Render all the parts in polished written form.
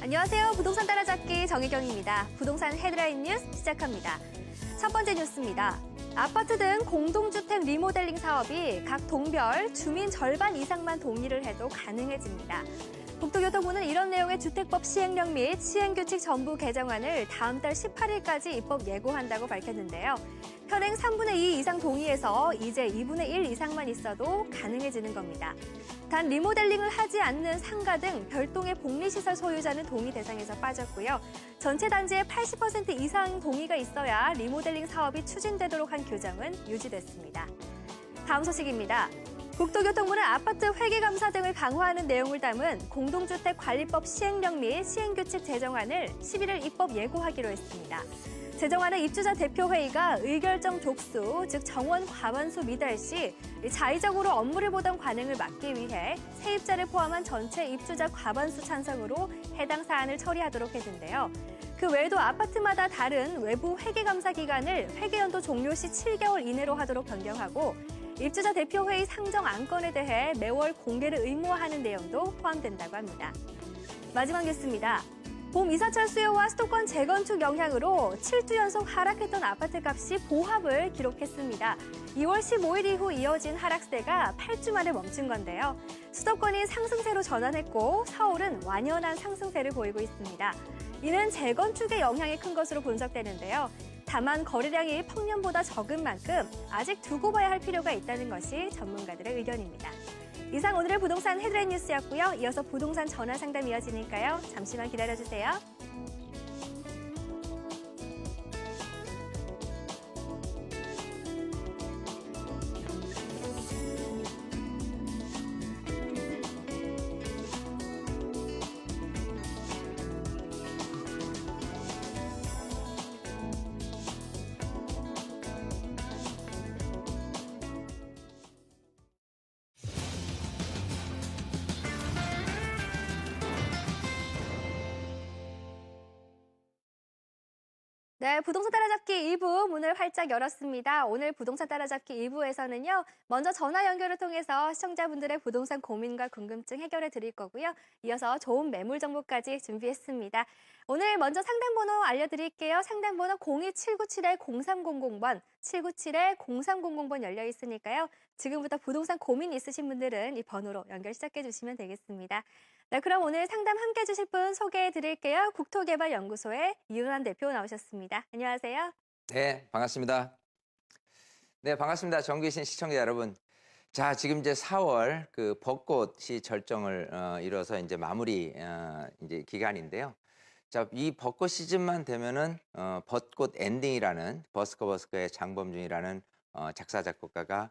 안녕하세요. 부동산 따라잡기 정혜경입니다. 부동산 헤드라인 뉴스 시작합니다. 첫 번째 뉴스입니다. 아파트 등 공동주택 리모델링 사업이 각 동별 주민 절반 이상만 동의를 해도 가능해집니다. 국토교통부는 이런 내용의 주택법 시행령 및 시행규칙 전부 개정안을 다음 달 18일까지 입법 예고한다고 밝혔는데요. 현행 3분의 2 이상 동의에서 이제 2분의 1 이상만 있어도 가능해지는 겁니다. 단 리모델링을 하지 않는 상가 등 별도의 복리시설 소유자는 동의 대상에서 빠졌고요. 전체 단지의 80% 이상 동의가 있어야 리모델링 사업이 추진되도록 한 규정은 유지됐습니다. 다음 소식입니다. 국토교통부는 아파트 회계감사 등을 강화하는 내용을 담은 공동주택관리법 시행령 및 시행규칙 제정안을 11일 입법 예고하기로 했습니다. 제정안은 입주자 대표회의가 의결정 족수, 즉 정원 과반수 미달 시 자의적으로 업무를 보던 관행을 막기 위해 세입자를 포함한 전체 입주자 과반수 찬성으로 해당 사안을 처리하도록 했는데요. 그 외에도 아파트마다 다른 외부 회계감사 기간을 회계연도 종료 시 7개월 이내로 하도록 변경하고 입주자 대표회의 상정 안건에 대해 매월 공개를 의무화하는 내용도 포함된다고 합니다. 마지막 뉴스입니다. 봄 이사철 수요와 수도권 재건축 영향으로 7주 연속 하락했던 아파트 값이 보합을 기록했습니다. 2월 15일 이후 이어진 하락세가 8주 만에 멈춘 건데요. 수도권이 상승세로 전환했고 서울은 완연한 상승세를 보이고 있습니다. 이는 재건축의 영향이 큰 것으로 분석되는데요. 다만 거래량이 평년보다 적은 만큼 아직 두고 봐야 할 필요가 있다는 것이 전문가들의 의견입니다. 이상 오늘의 부동산 헤드라인 뉴스였고요. 이어서 부동산 전화 상담 이어지니까요. 잠시만 기다려주세요. 네, 부동산 따라잡기 2부 문을 활짝 열었습니다. 오늘 부동산 따라잡기 2부에서는요. 먼저 전화 연결을 통해서 시청자분들의 부동산 고민과 궁금증 해결해 드릴 거고요. 이어서 좋은 매물 정보까지 준비했습니다. 오늘 먼저 상담번호 알려드릴게요. 상담번호 02797-0300번, 797-0300번 열려 있으니까요. 지금부터 부동산 고민 있으신 분들은 이 번호로 연결 시작해 주시면 되겠습니다. 네, 그럼 오늘 상담 함께 해주실 분 소개해 드릴게요. 국토개발연구소의 이윤환 대표 나오셨습니다. 안녕하세요. 네, 반갑습니다. 네, 반갑습니다. 정기신 시청자 여러분. 자, 지금 이제 4월 그 벚꽃이 절정을 이뤄서 이제 마무리 이제 기간인데요. 자, 이 벚꽃 시즌만 되면은 벚꽃 엔딩이라는 버스커의 장범준이라는 작사 작곡가가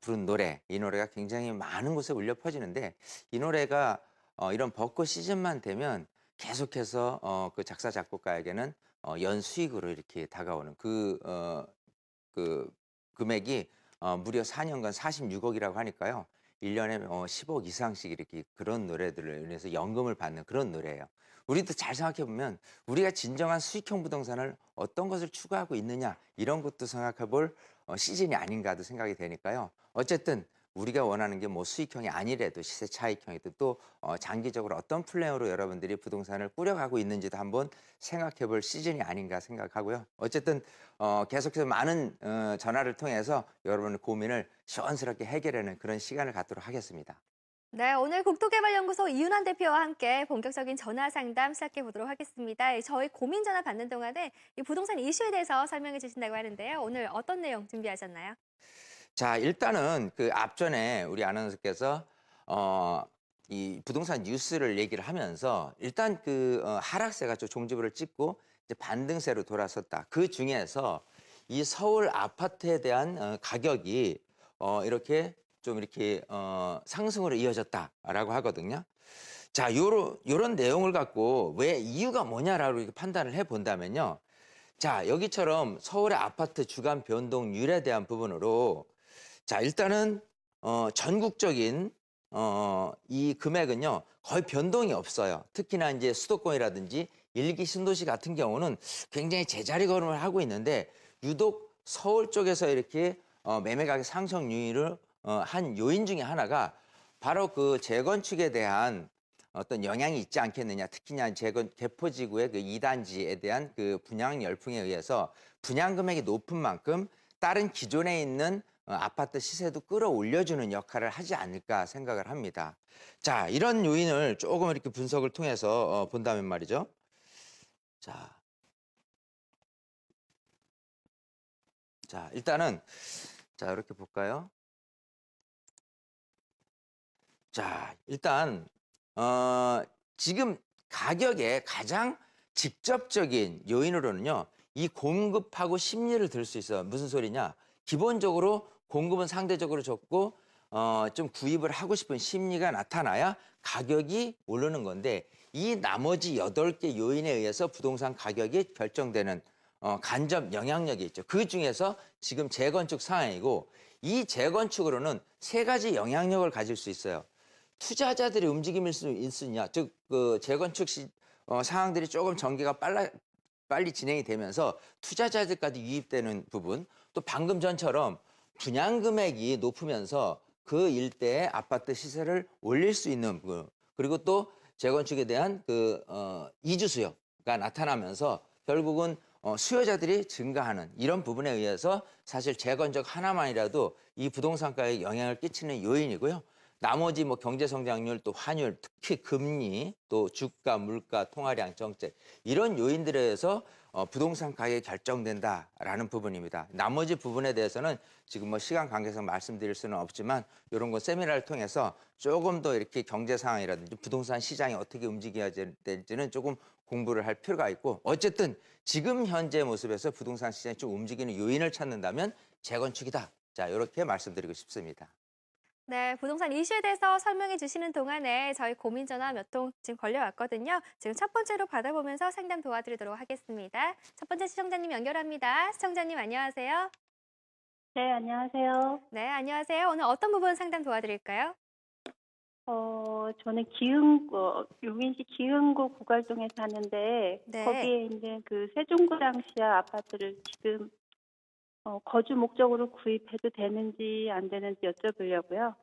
부른 노래, 이 노래가 굉장히 많은 곳에 울려 퍼지는데 이 노래가 이런 벚꽃 시즌만 되면 계속해서 그 작사 작곡가에게는 연수익으로 이렇게 다가오는 그 금액이 무려 4년간 46억이라고 하니까요. 1년에 10억 이상씩 이렇게 그런 노래들을 인해서 연금을 받는 그런 노래예요. 우리도 잘 생각해 보면 우리가 진정한 수익형 부동산을 어떤 것을 추구하고 있느냐 이런 것도 생각해 볼 시즌이 아닌가도 생각이 되니까요. 어쨌든 우리가 원하는 게 뭐 수익형이 아니래도 시세 차익형이든 또 장기적으로 어떤 플랜으로 여러분들이 부동산을 꾸려가고 있는지도 한번 생각해 볼 시즌이 아닌가 생각하고요. 어쨌든 계속해서 많은 전화를 통해서 여러분의 고민을 시원스럽게 해결하는 그런 시간을 갖도록 하겠습니다. 네, 오늘 국토개발연구소 이윤환 대표와 함께 본격적인 전화 상담 시작해 보도록 하겠습니다. 저희 고민 전화 받는 동안에 이 부동산 이슈에 대해서 설명해 주신다고 하는데요. 오늘 어떤 내용 준비하셨나요? 자, 일단은 그 앞전에 우리 아나운서께서 이 부동산 뉴스를 얘기를 하면서 일단 그 하락세가 좀 종지부를 찍고 이제 반등세로 돌아섰다. 그 중에서 이 서울 아파트에 대한 가격이 이렇게 좀 이렇게 상승으로 이어졌다라고 하거든요. 자, 요런 내용을 갖고 왜 이유가 뭐냐라고 이렇게 판단을 해 본다면요. 자, 여기처럼 서울의 아파트 주간 변동률에 대한 부분으로 자, 일단은 전국적인 이 금액은요 거의 변동이 없어요. 특히나 이제 수도권이라든지 일기 신도시 같은 경우는 굉장히 제자리 걸음을 하고 있는데 유독 서울 쪽에서 이렇게 매매 가격 상승 요인을 한 요인 중에 하나가 바로 그 재건축에 대한 어떤 영향이 있지 않겠느냐. 특히나 개포지구의 그 2단지에 대한 그 분양 열풍에 의해서 분양 금액이 높은 만큼 다른 기존에 있는 아파트 시세도 끌어올려주는 역할을 하지 않을까 생각을 합니다. 자, 이런 요인을 조금 이렇게 분석을 통해서 본다면 말이죠. 자, 일단은 자, 이렇게 볼까요? 자, 일단 지금 가격의 가장 직접적인 요인으로는요, 이 공급하고 심리를 들 수 있어요. 무슨 소리냐? 기본적으로 공급은 상대적으로 적고 좀 구입을 하고 싶은 심리가 나타나야 가격이 오르는 건데, 이 나머지 8개 요인에 의해서 부동산 가격이 결정되는 간접 영향력이 있죠. 그 중에서 지금 재건축 상황이고, 이 재건축으로는 3가지 영향력을 가질 수 있어요. 투자자들의 움직임일 수 있으냐, 즉 그 재건축 상황들이 조금 전개가 빨리 진행이 되면서 투자자들까지 유입되는 부분, 또 방금 전처럼 분양 금액이 높으면서 그 일대의 아파트 시세를 올릴 수 있는 부분, 그리고 또 재건축에 대한 그 이주 수요가 나타나면서 결국은 수요자들이 증가하는 이런 부분에 의해서 사실 재건축 하나만이라도 이 부동산가에 영향을 끼치는 요인이고요. 나머지 뭐 경제 성장률, 또 환율, 특히 금리, 또 주가, 물가, 통화량 정책, 이런 요인들에 의해서 부동산 가격이 결정된다라는 부분입니다. 나머지 부분에 대해서는 지금 뭐 시간 관계상 말씀드릴 수는 없지만, 이런 거 세미나를 통해서 조금 더 이렇게 경제 상황이라든지 부동산 시장이 어떻게 움직여야 될지는 조금 공부를 할 필요가 있고, 어쨌든 지금 현재 모습에서 부동산 시장이 좀 움직이는 요인을 찾는다면 재건축이다. 자, 이렇게 말씀드리고 싶습니다. 네, 부동산 이슈에 대해서 설명해 주시는 동안에 저희 고민 전화 몇 통 지금 걸려왔거든요. 지금 첫 번째로 받아보면서 상담 도와드리도록 하겠습니다. 첫 번째 시청자님 연결합니다. 시청자님 안녕하세요. 네, 안녕하세요. 네, 안녕하세요. 오늘 어떤 부분 상담 도와드릴까요? 저는 용인시 기흥구 구갈동에 사는데, 네. 거기에 있는 그 세종구랑시아 아파트를 지금 거주 목적으로 구입해도 되는지 안 되는지 여쭤보려고요.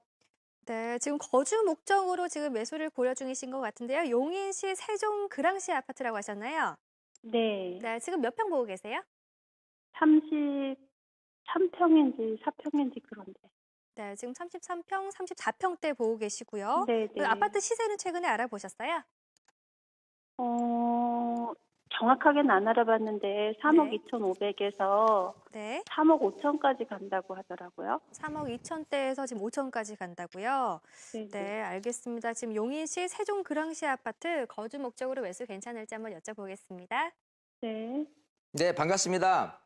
네, 지금 거주 목적으로 지금 매수를 고려 중이신 것 같은데요. 용인시 세종 그랑시 아파트라고 하셨나요? 네, 네, 지금 몇 평 보고 계세요? 33평인지 4평인지 그런데. 네, 지금 33평, 34평대 보고 계시고요. 네, 그 네. 아파트 시세는 최근에 알아보셨어요? 정확하게는 안 알아봤는데 3억 네. 2,500에서 네, 3억 5천까지 간다고 하더라고요. 3억 2천대에서 지금 5천까지 간다고요. 네, 네, 알겠습니다. 지금 용인시 세종 그랑시 아파트 거주 목적으로 매수 괜찮을지 한번 여쭤보겠습니다. 네. 네, 반갑습니다.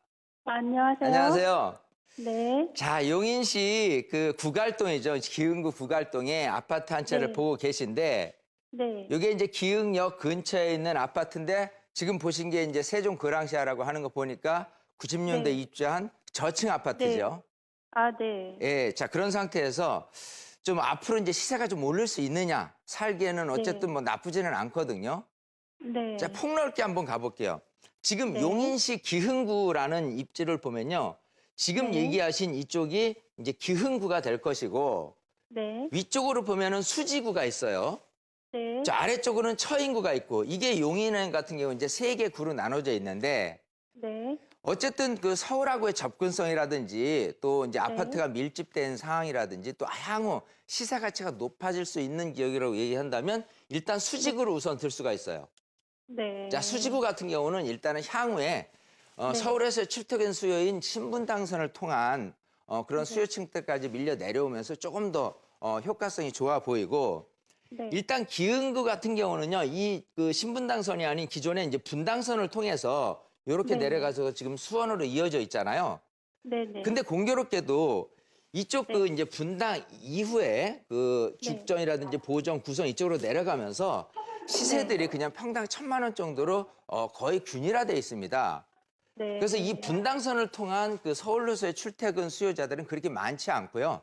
안녕하세요. 안녕하세요. 네, 자, 용인시 그 구갈동이죠. 기흥구 구갈동에 아파트 한 채를 네. 보고 계신데, 네, 이게 이제 기흥역 근처에 있는 아파트인데, 지금 보신 게 이제 세종 그랑시아라고 하는 거 보니까 90년대 네. 입주한 저층 아파트죠. 네. 예, 자, 그런 상태에서 좀 앞으로 이제 시세가 좀 오를 수 있느냐, 살기에는 어쨌든 네. 뭐 나쁘지는 않거든요. 네. 자, 폭넓게 한번 가볼게요. 지금 네. 용인시 기흥구라는 입지를 보면요, 지금 네. 얘기하신 이쪽이 이제 기흥구가 될 것이고, 네. 위쪽으로 보면은 수지구가 있어요. 네. 저 아래쪽으로는 처인구가 있고, 이게 용인 같은 경우 이제 3개 구로 나눠져 있는데, 네. 어쨌든 그 서울하고의 접근성이라든지 또 이제 아파트가 밀집된 상황이라든지 또 향후 시세 가치가 높아질 수 있는 지역이라고 얘기한다면 일단 수지구로 우선 들 수가 있어요. 네. 자, 수지구 같은 경우는 일단은 향후에 네. 서울에서 출퇴근 수요인 신분당선을 통한 그런 네. 수요층대까지 밀려 내려오면서 조금 더 효과성이 좋아 보이고, 네. 일단 기흥구 같은 경우는요, 이 그 신분당선이 아닌 기존에 이제 분당선을 통해서 이렇게 네. 내려가서 지금 수원으로 이어져 있잖아요. 네. 근데 공교롭게도 이쪽 그 네. 이제 분당 이후에 그 네. 죽전이라든지 보정, 구성 이쪽으로 내려가면서 시세들이 그냥 평당 1,000만 원 정도로 거의 균일화돼 있습니다. 네. 그래서 이 분당선을 통한 그 서울로서의 출퇴근 수요자들은 그렇게 많지 않고요.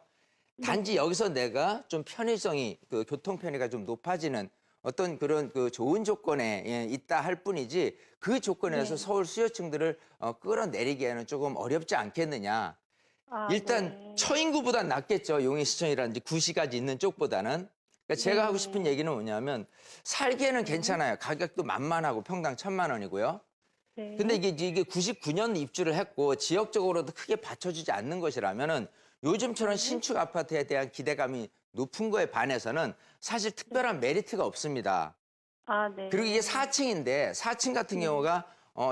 단지 여기서 내가 좀 편의성이, 그 교통 편의가 좀 높아지는 어떤 그런 그 좋은 조건에 있다 할 뿐이지, 그 조건에서 네. 서울 수요층들을 끌어내리기에는 조금 어렵지 않겠느냐. 일단 네. 처인구보다 낫겠죠. 용인시청이라든지 구시까지 있는 쪽보다는. 그러니까 제가 네. 하고 싶은 얘기는 뭐냐면 살기에는 괜찮아요. 가격도 만만하고 평당 1,000만 원이고요. 네. 근데 이게 99년 입주를 했고 지역적으로도 크게 받쳐주지 않는 것이라면은 요즘처럼 네. 신축 아파트에 대한 기대감이 높은 거에 반해서는 사실 특별한 메리트가 없습니다. 아, 네. 그리고 이게 4층인데 4층 같은 네. 경우가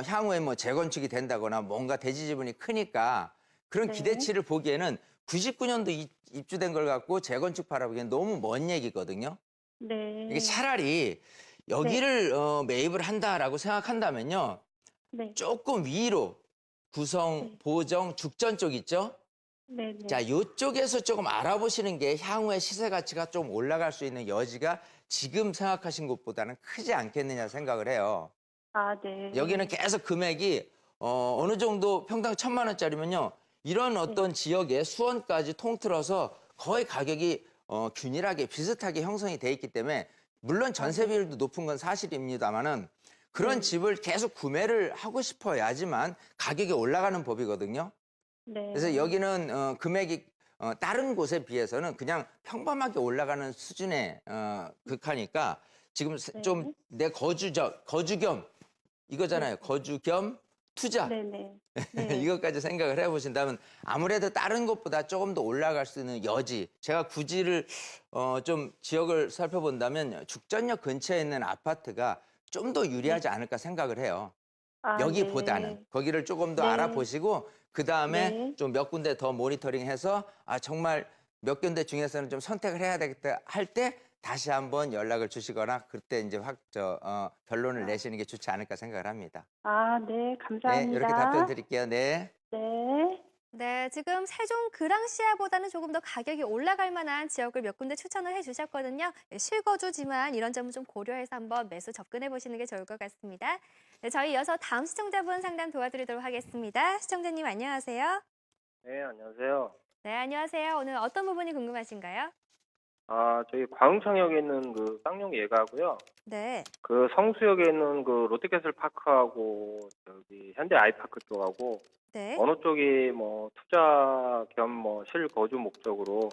향후에 뭐 재건축이 된다거나 뭔가 대지 지분이 크니까 그런 네. 기대치를 보기에는 99년도 입주된 걸 갖고 재건축 바라보기엔 너무 먼 얘기거든요. 네. 이게 차라리 여기를 매입을 한다라고 생각한다면요. 네. 조금 위로 구성, 네. 보정, 죽전 쪽 있죠? 네. 네. 자, 요쪽에서 조금 알아보시는 게 향후에 시세 가치가 좀 올라갈 수 있는 여지가 지금 생각하신 것보다는 크지 않겠느냐 생각을 해요. 아, 네. 여기는 계속 금액이 어느 정도 평당 1,000만 원짜리면요. 이런 어떤 지역의 수원까지 통틀어서 거의 가격이 균일하게 비슷하게 형성이 돼 있기 때문에 물론 전세 비율도 높은 건 사실입니다만은 그런 네. 집을 계속 구매를 하고 싶어야지만 가격이 올라가는 법이거든요. 네. 그래서 여기는 금액이 다른 곳에 비해서는 그냥 평범하게 올라가는 수준에 극하니까 지금 네. 좀 내 거주 겸 이거잖아요. 거주 겸 투자. 네. 네. 네. 이것까지 생각을 해보신다면 아무래도 다른 곳보다 조금 더 올라갈 수 있는 여지. 제가 구지를 좀 지역을 살펴본다면 죽전역 근처에 있는 아파트가 좀 더 유리하지 않을까 생각을 해요. 아, 여기보다는 네. 거기를 조금 더 네. 알아보시고 그 다음에 네. 좀 몇 군데 더 모니터링해서 아 정말 몇 군데 중에서는 좀 선택을 해야 되겠다 할 때 다시 한번 연락을 주시거나 그때 이제 결론을 내시는 게 좋지 않을까 생각을 합니다. 아, 네. 네, 감사합니다. 이렇게 답변 드릴게요. 네. 네. 네, 지금 세종 그랑시아보다는 조금 더 가격이 올라갈 만한 지역을 몇 군데 추천을 해주셨거든요. 실거주지만 이런 점은 좀 고려해서 한번 매수 접근해 보시는 게 좋을 것 같습니다. 네, 저희 이어서 다음 시청자분 상담 도와드리도록 하겠습니다. 시청자님 안녕하세요. 네, 안녕하세요. 네, 안녕하세요. 오늘 어떤 부분이 궁금하신가요? 저희 광흥창역에 있는 그 쌍용 예가고요. 네, 그 성수역에 있는 그 롯데캐슬 파크하고 저기 현대 아이파크 쪽하고 네. 어느 쪽이 뭐 투자 겸 뭐 실거주 목적으로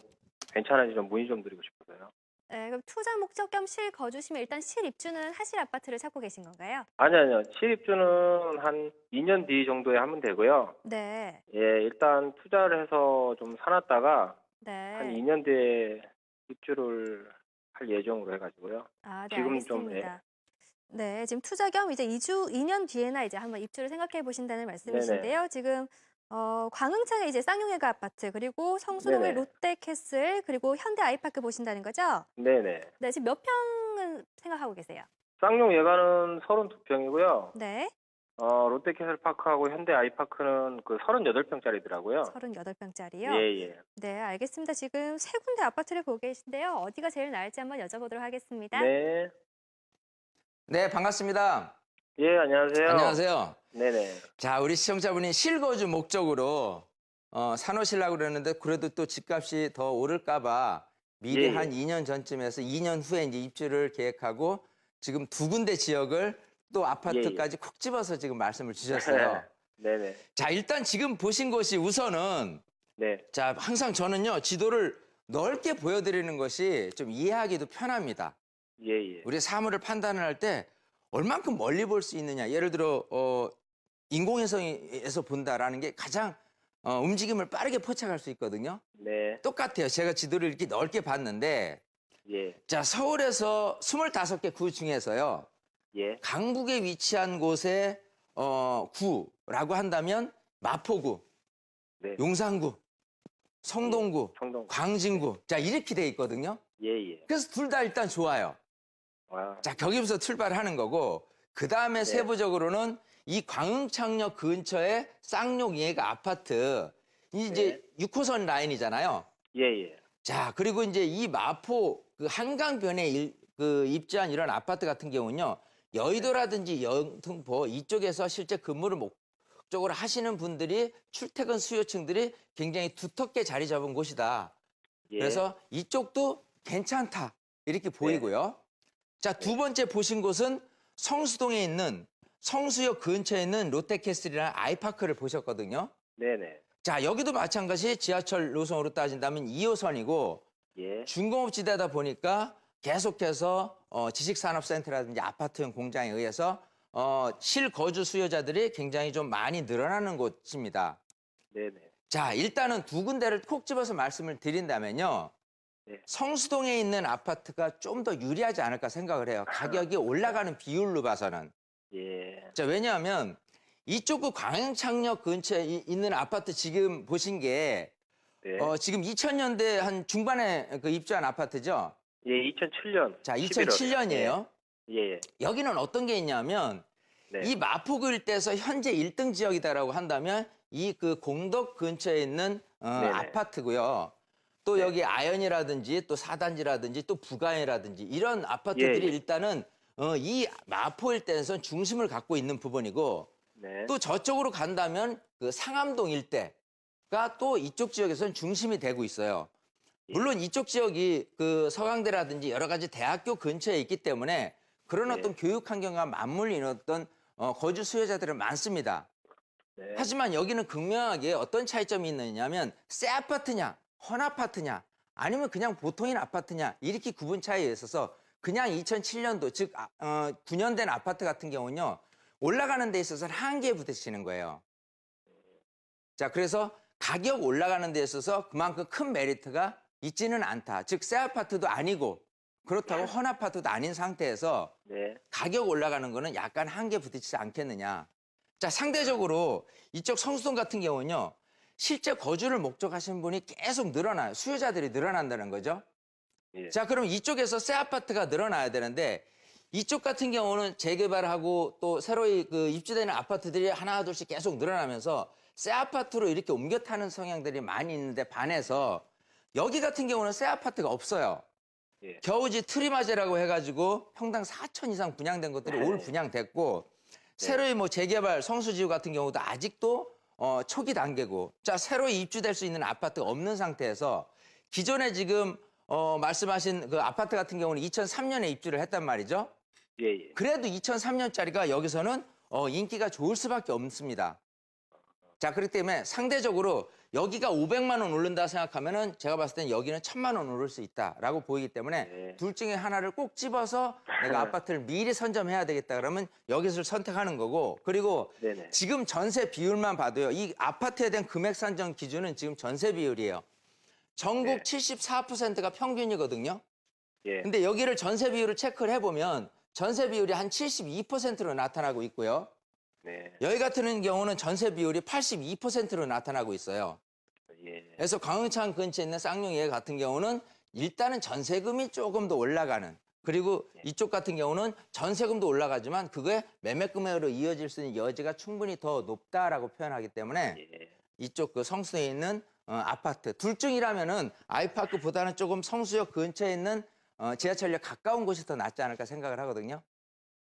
괜찮은지 좀 문의 좀 드리고 싶어서요. 네, 그럼 투자 목적 겸 실거주시면 일단 실입주는 하실 아파트를 찾고 계신 건가요? 아니요. 실입주는 한 2년 뒤 정도에 하면 되고요. 네, 예, 일단 투자를 해서 좀 사놨다가 한 네. 2년 뒤에 입주를 할 예정으로 해가지고요. 아, 네, 지금 좀, 알겠습니다. 네, 지금 투자 겸 이제 2년 뒤에나 이제 한번 입주를 생각해 보신다는 말씀이신데요. 지금 광흥창에 이제 쌍용회가 아파트 그리고 성수동의 네네. 롯데캐슬 그리고 현대 아이파크 보신다는 거죠? 네네. 네, 지금 몇 평은 생각하고 계세요? 쌍용 예가는 32평이고요. 네, 롯데캐슬파크하고 현대 아이파크는 그 38평짜리더라고요. 38평짜리요. 예. 네, 알겠습니다. 지금 세 군데 아파트를 보고 계신데요. 어디가 제일 나을지 한번 여쭤보도록 하겠습니다. 네. 네, 반갑습니다. 예, 안녕하세요. 안녕하세요. 네네. 자, 우리 시청자분이 실거주 목적으로 사놓으시려고 그러는데 그래도 또 집값이 더 오를까봐 미리 예. 한 2년 전쯤에서 2년 후에 이제 입주를 계획하고 지금 두 군데 지역을 또 아파트까지 콕 집어서 지금 말씀을 주셨어요. 네네. 자, 일단 지금 보신 곳이 우선은 네. 자, 항상 저는요, 지도를 넓게 보여드리는 것이 좀 이해하기도 편합니다. 예. 우리 사물을 판단을 할 때 얼만큼 멀리 볼 수 있느냐. 예를 들어 인공위성에서 본다라는 게 가장 움직임을 빠르게 포착할 수 있거든요. 네. 똑같아요. 제가 지도를 이렇게 넓게 봤는데 예. 자, 서울에서 25개 구 중에서요. 예. 강북에 위치한 곳의 구라고 한다면 마포구, 네. 용산구, 성동구, 성동. 광진구. 자, 이렇게 돼 있거든요. 예. 그래서 둘 다 일단 좋아요. 와. 자, 거기부터 출발하는 거고 그다음에 네. 세부적으로는 이 광흥창역 근처에 쌍용 예가 아파트 이제 6호선 라인이잖아요. 예. 자, 그리고 이제 이 마포 그 한강변에 입지한 이런 아파트 같은 경우는요. 여의도라든지 영등포 이쪽에서 실제 근무를 목적으로 하시는 분들이 출퇴근 수요층들이 굉장히 두텁게 자리 잡은 곳이다. 예. 그래서 이쪽도 괜찮다. 이렇게 보이고요. 자, 두 번째 보신 곳은 성수동에 있는 성수역 근처에 있는 롯데캐슬이라는 아이파크를 보셨거든요. 네네. 자, 여기도 마찬가지 지하철 노선으로 따진다면 2호선이고 예. 중공업지대다 보니까 계속해서 지식산업센터라든지 아파트형 공장에 의해서 실거주 수요자들이 굉장히 좀 많이 늘어나는 곳입니다. 네네. 자, 일단은 두 군데를 콕 집어서 말씀을 드린다면요. 네. 성수동에 있는 아파트가 좀 더 유리하지 않을까 생각을 해요. 가격이 올라가는 비율로 봐서는. 예. 자, 왜냐하면 이쪽 그 광흥창역 근처에 있는 아파트 지금 보신 게 네. 지금 2000년대 한 중반에 그 입주한 아파트죠. 예, 2007년. 자, 2007년이에요. 예. 여기는 어떤 게 있냐면 네. 이 마포구 일대에서 현재 1등 지역이다라고 한다면 이 그 공덕 근처에 있는 네네. 아파트고요. 또 네. 여기 아현이라든지 또 사단지라든지 또 부가현이라든지 이런 아파트들이 예. 일단은 이 마포 일대에서 중심을 갖고 있는 부분이고 네. 또 저쪽으로 간다면 그 상암동 일대가 또 이쪽 지역에서는 중심이 되고 있어요. 물론 이쪽 지역이 그 서강대라든지 여러 가지 대학교 근처에 있기 때문에 그런 네. 어떤 교육 환경과 맞물리는 어떤 거주 수요자들은 많습니다. 네. 하지만 여기는 극명하게 어떤 차이점이 있느냐면 새 아파트냐, 헌 아파트냐, 아니면 그냥 보통인 아파트냐 이렇게 구분 차이에 있어서 그냥 2007년도 즉 9년 된 아파트 같은 경우는요. 올라가는 데 있어서는 한계에 부딪히는 거예요. 자, 그래서 가격 올라가는 데 있어서 그만큼 큰 메리트가 있지는 않다. 즉 새 아파트도 아니고 그렇다고 헌 아파트도 아닌 상태에서 네. 가격 올라가는 거는 약간 한계 부딪히지 않겠느냐. 자, 상대적으로 이쪽 성수동 같은 경우는요. 실제 거주를 목적하시는 분이 계속 늘어나요. 수요자들이 늘어난다는 거죠. 예. 자, 그럼 이쪽에서 새 아파트가 늘어나야 되는데 이쪽 같은 경우는 재개발하고 또 새로이 그 입주되는 아파트들이 하나 둘씩 계속 늘어나면서 새 아파트로 이렇게 옮겨 타는 성향들이 많이 있는데 반해서 여기 같은 경우는 새 아파트가 없어요. 예. 겨우지 트리마제라고 해가지고 평당 4천 이상 분양된 것들이 올 분양됐고 새로이 뭐 재개발 성수지구 같은 경우도 아직도 초기 단계고 자 새로이 입주될 수 있는 아파트가 없는 상태에서 기존에 지금 말씀하신 그 아파트 같은 경우는 2003년에 입주를 했단 말이죠. 예. 그래도 2003년짜리가 여기서는 인기가 좋을 수밖에 없습니다. 자, 그렇기 때문에 상대적으로 여기가 500만 원 오른다 생각하면은 제가 봤을 때는 여기는 1000만 원 오를 수 있다라고 보이기 때문에 네. 둘 중에 하나를 꼭 집어서 내가 아파트를 미리 선점해야 되겠다 그러면 여기서를 선택하는 거고 그리고 네네. 지금 전세 비율만 봐도요. 이 아파트에 대한 금액 산정 기준은 지금 전세 비율이에요. 전국 네. 74%가 평균이거든요. 예. 근데 여기를 전세 비율을 체크를 해보면 전세 비율이 한 72%로 나타나고 있고요. 네. 여기 같은 경우는 전세 비율이 82%로 나타나고 있어요. 예. 그래서 광흥창 근처에 있는 쌍용예 같은 경우는 일단은 전세금이 조금 더 올라가는 그리고 이쪽 같은 경우는 전세금도 올라가지만 그거에 매매 금액으로 이어질 수 있는 여지가 충분히 더 높다라고 표현하기 때문에 예. 이쪽 그 성수에 있는 아파트 둘 중이라면은 아이파크보다는 조금 성수역 근처에 있는 지하철역 가까운 곳이 더 낫지 않을까 생각을 하거든요.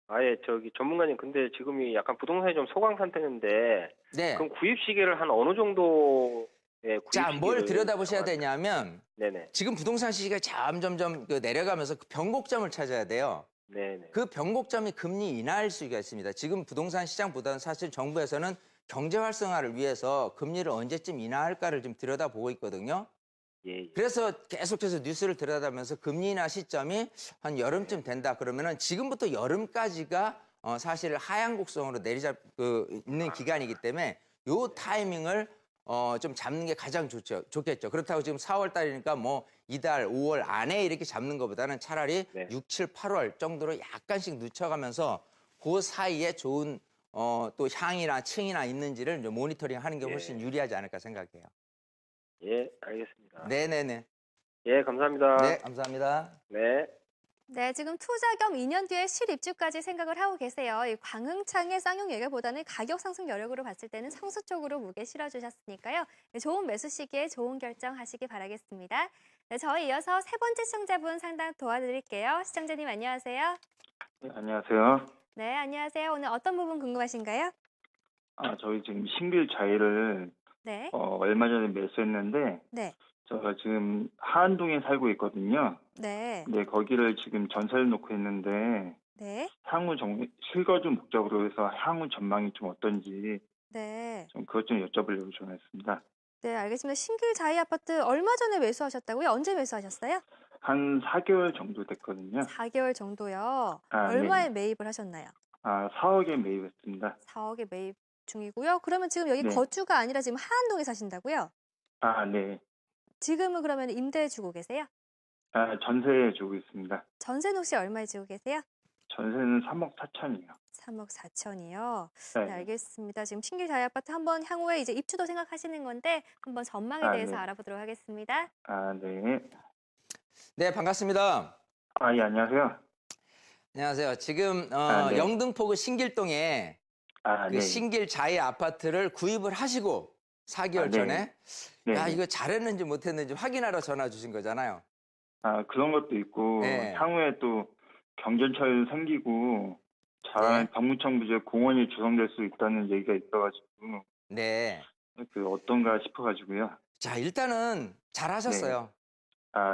아예 저기 전문가님 근데 지금이 약간 부동산이 좀 소강 상태인데 네. 그럼 구입 시기를 한 어느 정도의 구입 자, 뭘 시기를 들여다보셔야 정한- 되냐면 네네. 지금 부동산 시기가 점점점 내려가면서 그 변곡점을 찾아야 돼요. 네네. 그 변곡점이 금리 인하일 수가 있습니다. 지금 부동산 시장보다는 사실 정부에서는 경제 활성화를 위해서 금리를 언제쯤 인하할까를 좀 들여다보고 있거든요. 예. 그래서 계속해서 뉴스를 들여다보면서 금리 인하 시점이 한 여름쯤 된다 그러면은 지금부터 여름까지가 사실 하향 곡선으로 내리잡고 있는 기간이기 때문에 요 타이밍을 좀 잡는 게 가장 좋겠죠. 그렇다고 지금 4월 달이니까 뭐 이달, 5월 안에 이렇게 잡는 것보다는 차라리 네. 6, 7, 8월 정도로 약간씩 늦춰가면서 그 사이에 좋은 또 향이나 층이나 있는지를 이제 모니터링 하는 게 훨씬 유리하지 않을까 생각해요. 예, 알겠습니다. 네네네. 예, 감사합니다. 네, 감사합니다. 네. 네, 지금 투자 겸 2년 뒤에 실입주까지 생각을 하고 계세요. 이 광흥창의 쌍용 예결보다는 가격 상승 여력으로 봤을 때는 성수 쪽으로 무게 실어주셨으니까요. 네, 좋은 매수 시기에 좋은 결정하시기 바라겠습니다. 네, 저희 이어서 세 번째 시청자분 상담 도와드릴게요. 시청자님 안녕하세요. 네, 안녕하세요. 네, 안녕하세요. 오늘 어떤 부분 궁금하신가요? 저희 지금 신길 자이를 네, 얼마 전에 매수했는데 네, 제가 지금 하안동에 살고 있거든요. 네, 근데 거기를 지금 전세를 놓고 있는데 네, 향후 실거주 목적으로 해서 향후 전망이 좀 어떤지 네. 좀 그것 좀 여쭤보려고 전화했습니다. 네, 알겠습니다. 신길 자이 아파트 얼마 전에 매수하셨다고요? 언제 매수하셨어요? 한 4개월 정도 됐거든요. 4개월 정도요. 아, 네. 얼마에 매입을 하셨나요? 4억에 매입했습니다. 4억에 매입 중이고요. 그러면 지금 여기 네. 거주가 아니라 지금 하안동에 사신다고요? 네. 지금은 그러면 임대 주고 계세요? 전세 주고 있습니다. 전세는 혹시 얼마에 주고 계세요? 전세는 3억 4천이요. 3억 4천이요. 네. 네, 알겠습니다. 지금 신길 자이 아파트 한번 향후에 이제 입주도 생각하시는 건데 한번 전망에 대해서 네. 알아보도록 하겠습니다. 네. 네, 반갑습니다. 예, 안녕하세요. 안녕하세요. 지금 네. 영등포구 신길동에 그 네. 신길 자이 아파트를 구입을 하시고 4개월 네. 전에 네. 야, 이거 잘했는지 못했는지 확인하러 전화 주신 거잖아요. 그런 것도 있고, 네. 향후에 또 경전철 생기고, 네. 방문청 공원이 조성될 수 있다는 얘기가 있어가지고, 네. 어떤가 싶어가지고요. 자, 일단은 잘하셨어요.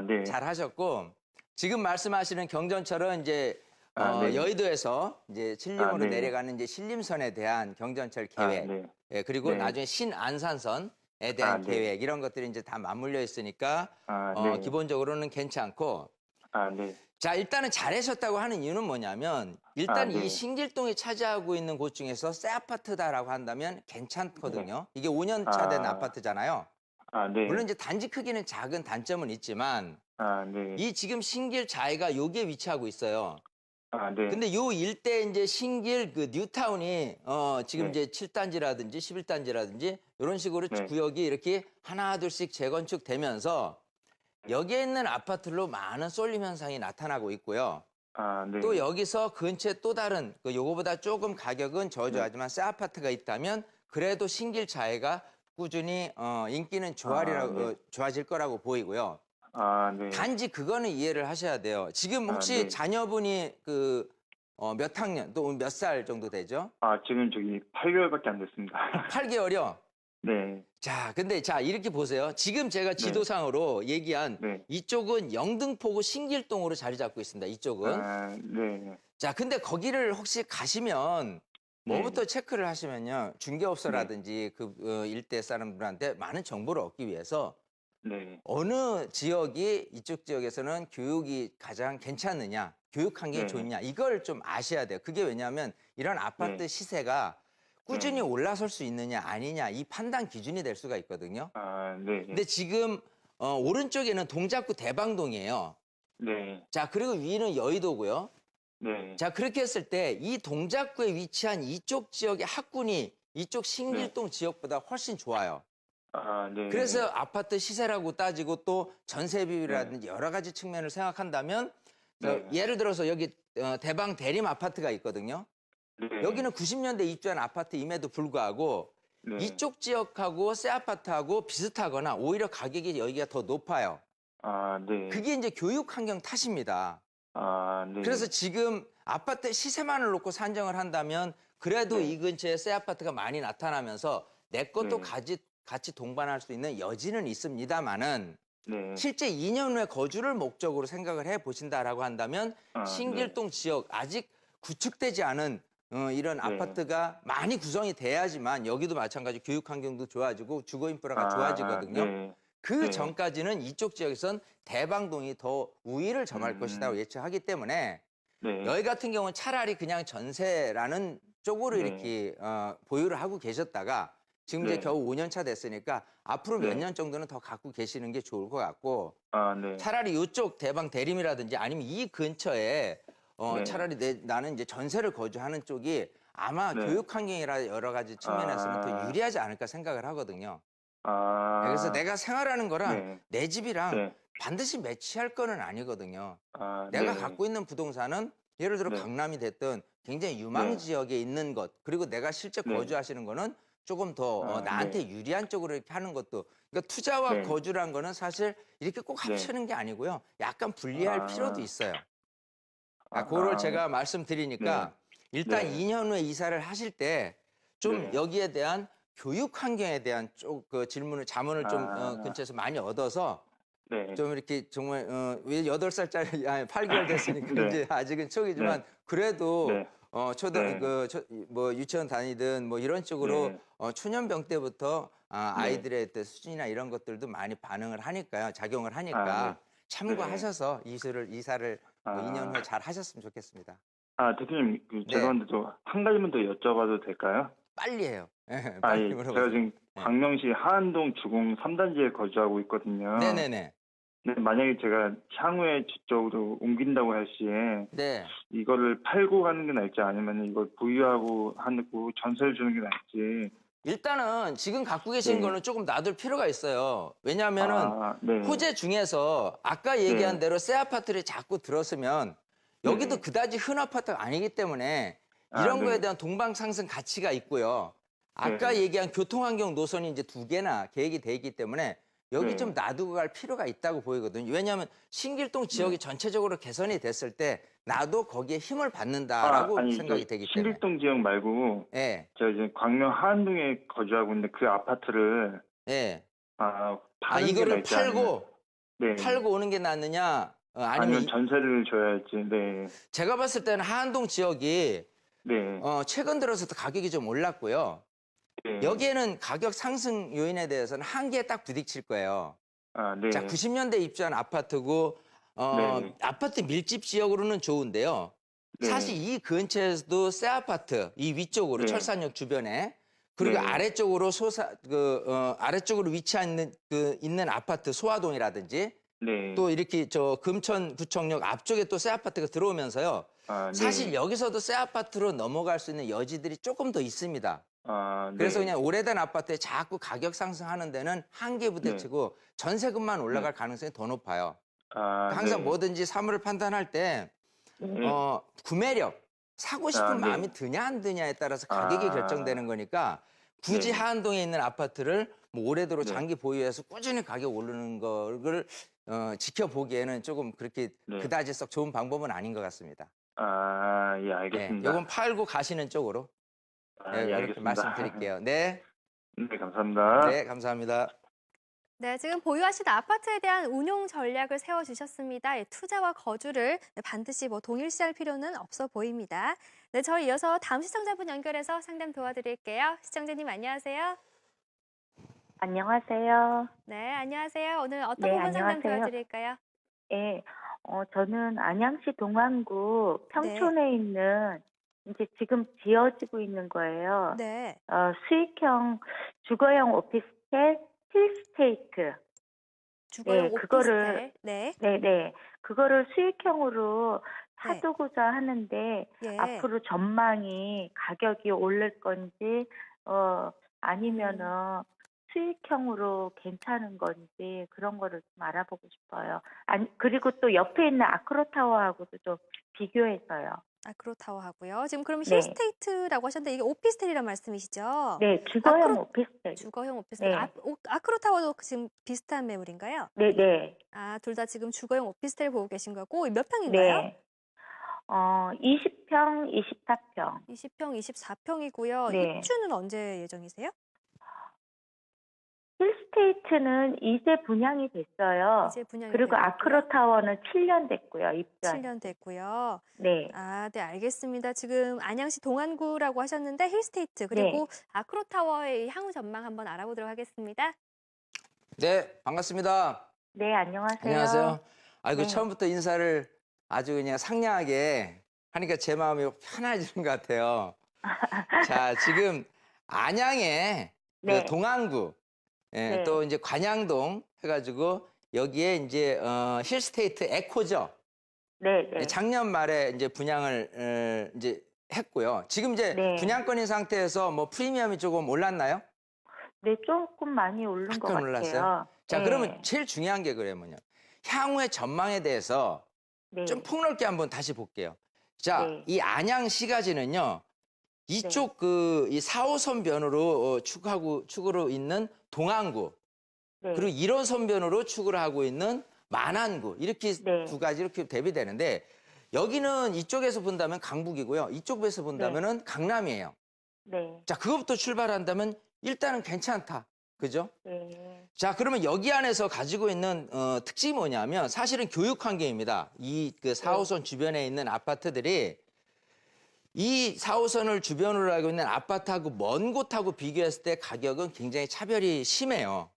네. 잘하셨고 지금 말씀하시는 경전철은 이제 네. 여의도에서 이제 신림으로 네. 내려가는 이제 신림선에 대한 경전철 계획, 네. 예, 그리고 네. 나중에 신안산선에 대한 네. 계획 이런 것들이 이제 다 맞물려 있으니까 네. 기본적으로는 괜찮고 네. 자, 일단은 잘하셨다고 하는 이유는 뭐냐면 일단 네. 이 신길동이 차지하고 있는 곳 중에서 새 아파트다라고 한다면 괜찮거든요. 이게 5년 차 된 아파트잖아요. 네. 물론 이제 단지 크기는 작은 단점은 있지만 네. 이 지금 신길 자이가 여기에 위치하고 있어요. 네. 근데 요 일대 이제 신길 그 뉴타운이 지금 네. 이제 7단지라든지 11단지라든지 이런 식으로 네. 구역이 이렇게 하나 둘씩 재건축되면서 여기에 있는 아파트로 많은 쏠림 현상이 나타나고 있고요. 네. 또 여기서 근처에 또 다른 그 요거보다 조금 가격은 저조하지만 새 아파트가 있다면 그래도 신길 자이가 꾸준히 인기는 네. 좋아질 거라고 보이고요. 네. 단지 그거는 이해를 하셔야 돼요. 지금 혹시 네. 자녀분이 몇 학년 또 몇 살 정도 되죠? 지금 8개월밖에 안 됐습니다. 8개월이요. 네. 자, 근데 자 이렇게 보세요. 지금 제가 지도상으로 얘기한 네. 이쪽은 영등포구 신길동으로 자리 잡고 있습니다. 이쪽은. 네. 자, 근데 거기를 혹시 가시면 뭐부터 체크를 하시면요. 중개업소라든지 그 일대 사람들한테 많은 정보를 얻기 위해서 네. 어느 지역이 이쪽 지역에서는 교육이 가장 괜찮느냐, 교육 환경이 네. 좋냐 이걸 좀 아셔야 돼요. 그게 왜냐하면 이런 아파트 네. 시세가 꾸준히 네. 올라설 수 있느냐 아니냐 이 판단 기준이 될 수가 있거든요. 네. 근데 지금 오른쪽에는 동작구 대방동이에요. 네. 자, 그리고 위는 여의도고요. 네. 자, 그렇게 했을 때 이 동작구에 위치한 이쪽 지역의 학군이 이쪽 신길동 지역보다 훨씬 좋아요. 네. 그래서 아파트 시세라고 따지고 또 전세 비율이라든지 여러 가지 측면을 생각한다면 네. 예를 들어서 여기 대방 대림 아파트가 있거든요. 네. 여기는 90년대 입주한 아파트임에도 불구하고 네. 이쪽 지역하고 새 아파트하고 비슷하거나 오히려 가격이 여기가 더 높아요. 네. 그게 이제 교육 환경 탓입니다. 네. 그래서 지금 아파트 시세만을 놓고 산정을 한다면 그래도 네. 이 근처에 새 아파트가 많이 나타나면서 내 것도 네. 같이 동반할 수 있는 여지는 있습니다만은 네. 실제 2년 후에 거주를 목적으로 생각을 해 보신다라고 한다면 네. 신길동 지역 아직 구축되지 않은 이런 네. 아파트가 많이 구성이 돼야지만 여기도 마찬가지 교육 환경도 좋아지고 주거 인프라가 좋아지거든요. 네. 그 네. 전까지는 이쪽 지역에선 대방동이 더 우위를 점할 것이라고 예측하기 때문에 네. 여기 같은 경우는 차라리 그냥 전세라는 쪽으로 네. 이렇게 보유를 하고 계셨다가 지금 이제 네. 겨우 5년 차 됐으니까 앞으로 네. 몇 년 정도는 더 갖고 계시는 게 좋을 것 같고 네. 차라리 이쪽 대방 대림이라든지 아니면 이 근처에 네. 차라리 나는 이제 전세를 거주하는 쪽이 아마 네. 교육 환경이라 여러 가지 측면에서는 더 유리하지 않을까 생각을 하거든요. 그래서 내가 생활하는 거랑 네. 내 집이랑 네. 반드시 매치할 거는 아니거든요. 네. 내가 갖고 있는 부동산은 예를 들어 네. 강남이 됐든 굉장히 유망 네. 지역에 있는 것 그리고 내가 실제 네. 거주하시는 거는 조금 더 나한테 유리한 쪽으로 이렇게 하는 것도 그러니까 투자와 네. 거주란 거는 사실 이렇게 꼭 네. 합치는 게 아니고요. 약간 분리할 필요도 있어요. 아, 그거를 제가 말씀드리니까 일단 네. 2년 후에 이사를 하실 때 좀 네. 여기에 대한 교육 환경에 대한 그 질문을 자문을 좀 근처에서 많이 얻어서 네. 좀 이렇게 정말 왜 8살짜리 8개월 됐으니까 네. 이제 아직은 초기지만 그래도 네. 초등 네. 뭐 유치원 다니든 뭐 이런 쪽으로 네. 초년병 때부터 아이들의 수준이나 이런 것들도 많이 반응을 하니까요. 작용을 하니까 참고하셔서 이사를 뭐 아. 2년 후에 잘 하셨으면 좋겠습니다. 대표님, 네. 죄송한데 또 한 가지만 더 여쭤봐도 될까요? 빨리 해요. 예, 예. 빨리 제가 물어보세요. 지금 네. 광명시 하안동 주공 3단지에 거주하고 있거든요. 네네네. 네, 만약에 제가 향후에 저쪽으로 옮긴다고 할 시에 네. 이거를 팔고 가는 게 나을지 아니면 이걸 보유하고 하고 전세를 주는 게 나을지. 일단은 지금 갖고 계신 네. 거는 조금 놔둘 필요가 있어요. 왜냐하면은 네. 호재 중에서 아까 얘기한 네. 대로 새 아파트를 자꾸 들었으면 여기도 네. 그다지 흔 아파트가 아니기 때문에 아, 이런 네. 거에 대한 동방상승 가치가 있고요. 아까 네. 얘기한 교통환경 노선이 이제 2개나 계획이 돼 있기 때문에 여기 네. 좀 놔두고 갈 필요가 있다고 보이거든요. 왜냐하면 신길동 지역이 전체적으로 개선이 됐을 때 나도 거기에 힘을 받는다라고 아니, 생각이 되기 때문에. 신길동 지역 말고 예, 제가 이제 광명 하안동에 거주하고 있는데 그 아파트를 예. 파는 게 이거를 나을지 아니면, 네. 팔고 오는 게 낫느냐? 아니면 전세를 줘야 할지. 네. 제가 봤을 때는 하안동 지역이 네. 최근 들어서도 가격이 좀 올랐고요. 네. 여기에는 가격 상승 요인에 대해서는 한계에 딱 부딪힐 거예요. 네. 자, 90년대 입주한 아파트고 네. 아파트 밀집 지역으로는 좋은데요. 네. 사실 이 근처에서도 새 아파트 이 위쪽으로 네. 철산역 주변에 그리고 네. 아래쪽으로 아래쪽으로 위치한 있는 아파트 소화동이라든지 네. 또 이렇게 저 금천구청역 앞쪽에 또 새 아파트가 들어오면서요. 네. 사실 여기서도 새 아파트로 넘어갈 수 있는 여지들이 조금 더 있습니다. 네. 그래서 그냥 오래된 아파트에 자꾸 가격 상승하는 데는 한계 부딪히고 전세금만 올라갈 가능성이 더 높아요. 항상 네. 뭐든지 사물을 판단할 때 네. 구매력, 사고 싶은 네. 마음이 드냐 안 드냐에 따라서 가격이 결정되는 거니까 굳이 네. 하안동에 있는 아파트를 뭐 오래도록 네. 장기 보유해서 꾸준히 가격 오르는 거를 지켜보기에는 조금 그렇게 네. 그다지 썩 좋은 방법은 아닌 것 같습니다. 예, 알겠습니다. 이건 팔고 가시는 쪽으로 예, 이렇게 알겠습니다. 말씀드릴게요. 네, 네, 감사합니다. 네, 감사합니다. 네, 지금 보유하시는 아파트에 대한 운용 전략을 세워주셨습니다. 투자와 거주를 반드시 동일시할 필요는 없어 보입니다. 네, 저희 이어서 다음 시청자분 연결해서 상담 도와드릴게요. 시청자님 안녕하세요. 안녕하세요. 네, 안녕하세요. 오늘 어떤 네, 부분 상담 안녕하세요. 도와드릴까요? 예, 저는 안양시 동안구 평촌에 있는 이제 지금 지어지고 있는 거예요. 네, 수익형 주거형 오피스텔 힐스테이트. 주거용 네, 오피스텔. 네, 네네. 그거를 수익형으로 네. 사두고자 하는데 예. 앞으로 전망이 가격이 오를 건지 아니면은 수익형으로 괜찮은 건지 그런 거를 좀 알아보고 싶어요. 그리고 또 옆에 있는 아크로타워하고도 좀 비교해서요. 아크로타워하고요. 지금 그럼 네. 힐스테이트라고 하셨는데 이게 오피스텔이란 말씀이시죠? 네, 주거형 아크로- 오피스텔. 주거용 오피스텔. 네. 아크로타워도 지금 비슷한 매물인가요? 네네. 둘 다 지금 주거용 오피스텔 보고 계신 거고 몇 평인가요? 네. 20평, 24평. 20평, 24평이고요. 네. 입주는 언제 예정이세요? 힐스테이트는 이제 분양이 됐어요. 이제 분양이 그리고 되고 있고요. 아크로타워는 7년 됐고요, 입주한. 7년 됐고요. 네. 네, 알겠습니다. 지금 안양시 동안구라고 하셨는데 힐스테이트 그리고 아크로타워의 향후 전망 한번 알아보도록 하겠습니다. 네, 반갑습니다. 네, 안녕하세요. 안녕하세요. 아이고 네. 처음부터 인사를 아주 그냥 상냥하게 하니까 제 마음이 편해지는 것 같아요. 자, 지금 안양의 네. 그 동안구, 네. 또 이제 관양동 해가지고 여기에 이제 힐스테이트 에코죠. 네, 네. 작년 말에 이제 분양을 이제 했고요. 지금 이제 네. 분양권인 상태에서 뭐 프리미엄이 조금 올랐나요? 네, 조금 많이 오른 것 약간 같아요. 올랐어요? 자, 네. 그러면 제일 중요한 게 그러면요. 향후의 전망에 대해서 네. 좀 폭넓게 한번 다시 볼게요. 자, 네. 이 안양시가지는요. 이쪽 이 4호선 변으로 축으로 있는 동안구 네. 그리고 1호선 변으로 축을 하고 있는 만안구 이렇게 네. 두 가지 이렇게 대비되는데 여기는 이쪽에서 본다면 강북이고요. 이쪽에서 본다면은 강남이에요. 네. 자, 그것부터 출발한다면 일단은 괜찮다. 그죠? 네. 자, 그러면 여기 안에서 가지고 있는 특징이 뭐냐면 사실은 교육 환경입니다. 이 그 4호선 주변에 있는 아파트들이 이 4호선을 주변으로 하고 있는 아파트하고 먼 곳하고 비교했을 때 가격은 굉장히 차별이 심해요.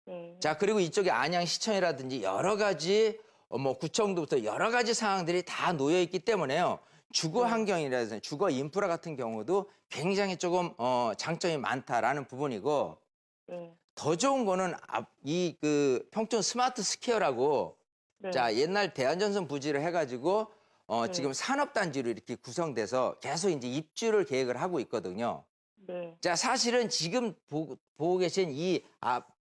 네. 자, 그리고 이쪽에 안양시청이라든지 여러 가지 뭐 구청도부터 여러 가지 사항들이 다 놓여 있기 때문에요. 주거 환경이라든지 주거 인프라 같은 경우도 굉장히 조금 장점이 많다라는 부분이고 네. 더 좋은 거는 이 그 평촌 스마트 스퀘어라고 네. 자 옛날 대한전선 부지를 해가지고 네. 지금 산업단지로 이렇게 구성돼서 계속 이제 입주를 계획을 하고 있거든요. 네. 자 사실은 지금 보고 계신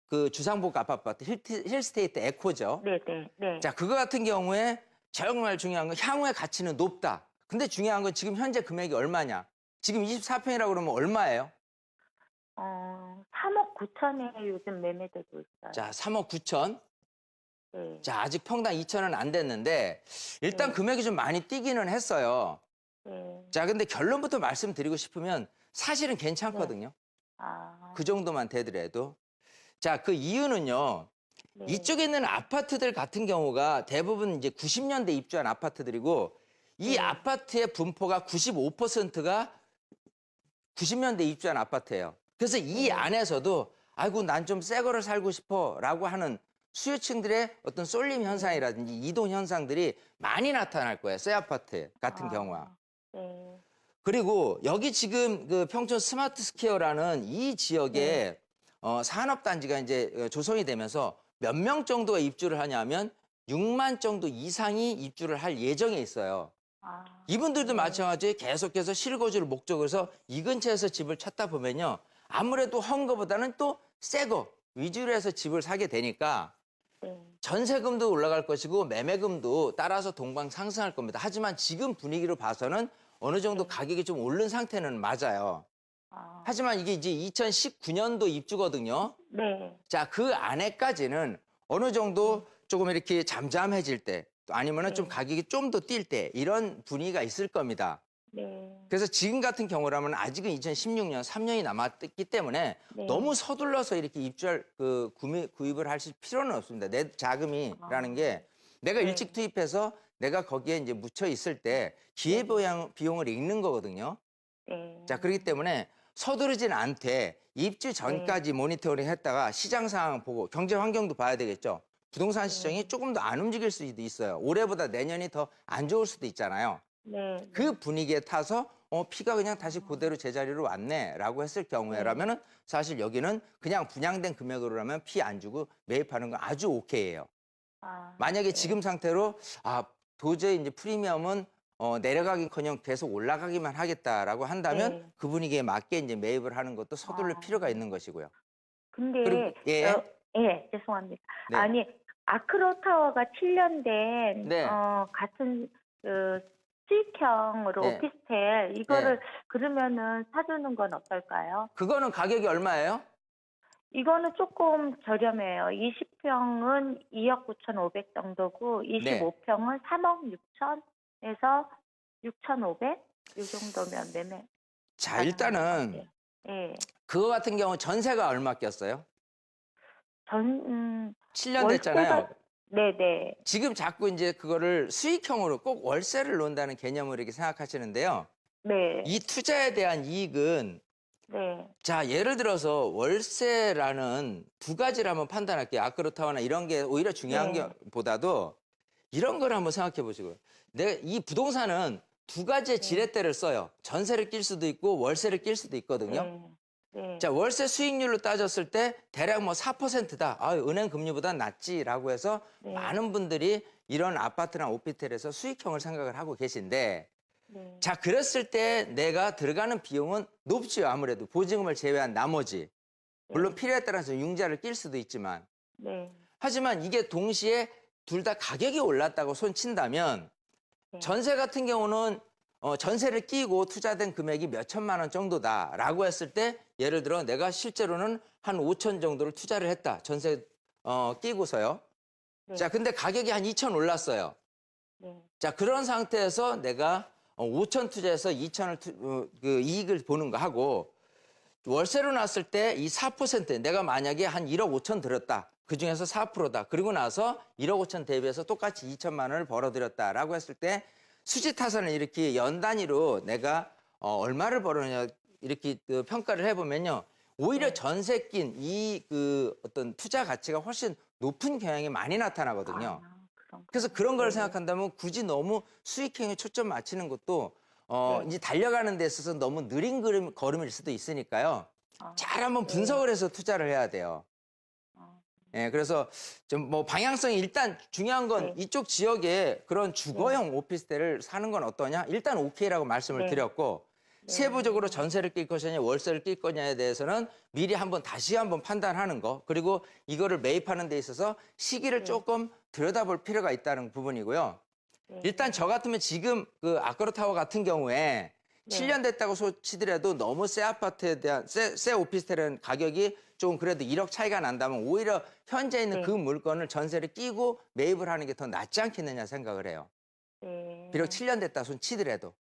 그 주상복 아파트 힐스테이트 에코죠. 네. 네. 네. 자 그거 같은 경우에 정말 중요한 건 향후의 가치는 높다. 근데 중요한 건 지금 현재 금액이 얼마냐? 지금 24평이라고 그러면 얼마예요? 3억 9천에 요즘 매매되고 있어요. 자 3억 9천. 네. 자 아직 평당 2천은 안 됐는데 일단 네. 금액이 좀 많이 뛰기는 했어요. 네. 자 근데 결론부터 말씀드리고 싶으면 사실은 괜찮거든요. 아, 그 정도만 되더라도. 자 그 이유는요. 네. 이쪽에 있는 아파트들 같은 경우가 대부분 이제 90년대 입주한 아파트들이고 이 네. 아파트의 분포가 95%가 90년대 입주한 아파트예요. 그래서 이 네. 안에서도 아이고 난 좀 새 거를 살고 싶어라고 하는 수요층들의 어떤 쏠림 현상이라든지 이동 현상들이 많이 나타날 거예요. 새 아파트 같은 경우가. 네. 그리고 여기 지금 그 평촌 스마트 스퀘어라는 이 지역에 산업단지가 이제 조성이 되면서 몇 명 정도가 입주를 하냐면 6만 정도 이상이 입주를 할 예정에 있어요. 아, 이분들도 마찬가지로 계속해서 실거주를 목적으로 해서 이 근처에서 집을 찾다 보면요. 아무래도 헝거보다는 또 새 거 위주로 해서 집을 사게 되니까 네. 전세금도 올라갈 것이고 매매금도 따라서 동방 상승할 겁니다. 하지만 지금 분위기로 봐서는 어느 정도 가격이 좀 오른 상태는 맞아요. 아, 하지만 이게 이제 2019년도 입주거든요. 네. 자, 그 안에까지는 어느 정도 조금 이렇게 잠잠해질 때, 또 아니면은 좀 네. 가격이 좀 더 뛸 때 이런 분위기가 있을 겁니다. 네. 그래서 지금 같은 경우라면 아직은 2016년 3년이 남았기 때문에 네. 너무 서둘러서 이렇게 입주할 구입을 하실 필요는 없습니다. 내 자금이라는 게 내가 네. 일찍 투입해서 내가 거기에 이제 묻혀 있을 때 기회비용을 읽는 거거든요. 네. 자, 그렇기 때문에 서두르진 않되 입주 전까지 모니터링 했다가 시장 상황 보고 경제 환경도 봐야 되겠죠. 부동산 시장이 조금 더 안 움직일 수도 있어요. 올해보다 내년이 더 안 좋을 수도 있잖아요. 네. 그 분위기에 타서 피가 그냥 다시 그대로 제자리로 왔네라고 했을 경우에라면은 사실 여기는 그냥 분양된 금액으로라면 피 안 주고 매입하는 건 아주 오케이예요. 아, 만약에 네. 지금 상태로 도저히 이제 프리미엄은 내려가긴커녕 계속 올라가기만 하겠다라고 한다면 네. 그 분위기에 맞게 이제 매입을 하는 것도 서둘릴 아. 필요가 있는 것이고요. 근데 그리고- 예. 예, 죄송합니다. 네. 아니, 아크로 타워가 7년 된 네. 같은 수익형으로 네. 오피스텔 이거를 그러면은 사주는 건 어떨까요? 그거는 가격이 얼마예요? 이거는 조금 저렴해요. 20평은 2억 9,500 정도고 네. 25평은 3억 6천에서 6,500? 이 정도면 매매. 자, 일단은 예. 그거 같은 경우 전세가 얼마 꼈어요? 7년 됐잖아요. 네네. 지금 자꾸 이제 그거를 수익형으로 꼭 월세를 놓는다는 개념으로 이렇게 생각하시는데요. 네. 이 투자에 대한 이익은 네. 자, 예를 들어서 월세라는 두 가지를 한번 판단할게요. 아크로타워나 이런 게 오히려 중요한 네. 게보다도 이런 걸 한번 생각해 보시고요. 이 부동산은 두 가지의 지렛대를 써요. 전세를 낄 수도 있고 월세를 낄 수도 있거든요. 네. 네. 자, 월세 수익률로 따졌을 때 대략 뭐 4%다. 은행 금리보다 낫지라고 해서 네. 많은 분들이 이런 아파트나 오피스텔에서 수익형을 생각을 하고 계신데 네. 자, 그랬을 때 내가 들어가는 비용은 높지요. 아무래도 보증금을 제외한 나머지. 물론 필요에 따라서 융자를 낄 수도 있지만 네. 하지만 이게 동시에 둘 다 가격이 올랐다고 손친다면 네. 전세 같은 경우는 전세를 끼고 투자된 금액이 몇 천만 원 정도다라고 했을 때 예를 들어 내가 실제로는 한 5천 정도를 투자를 했다. 전세 끼고서요. 네. 자, 근데 가격이 한 2천 올랐어요. 네. 자, 그런 상태에서 내가 5천 투자해서 2천을 그 이익을 보는 거 하고 월세로 놨을 때 이 4% 내가 만약에 한 1억 5천 들었다. 그중에서 4%다. 그리고 나서 1억 5천 대비해서 똑같이 2천만 원을 벌어들였다라고 했을 때 수지 타산을 이렇게 연 단위로 내가 얼마를 벌었냐 이렇게 평가를 해보면요. 오히려 전세 낀 이 어떤 투자 가치가 훨씬 높은 경향이 많이 나타나거든요. 그래서 그런 걸 네. 생각한다면 굳이 너무 수익형에 초점 맞추는 것도 네. 이제 달려가는 데 있어서 너무 느린 걸음일 수도 있으니까요. 잘 한번 네. 분석을 해서 투자를 해야 돼요. 예, 그래서 좀 뭐 방향성이 일단 중요한 건 네. 이쪽 지역에 그런 주거형 오피스텔을 사는 건 어떠냐? 일단 오케이라고 말씀을 네. 드렸고 네. 세부적으로 전세를 낄 것이냐 월세를 낄 거냐에 대해서는 미리 다시 한번 판단하는 거. 그리고 이거를 매입하는 데 있어서 시기를 네. 조금 들여다볼 필요가 있다는 부분이고요. 네. 일단 저 같으면 지금 그 아크로타워 같은 경우에 네. 7년 됐다고 치더라도 너무 새 아파트에 대한 새 오피스텔은 가격이 좀 그래도 1억 차이가 난다면 오히려 현재 있는 네. 그 물건을 전세를 끼고 매입을 하는 게 더 낫지 않겠느냐 생각을 해요. 네. 비록 7년 됐다 손 치더라도.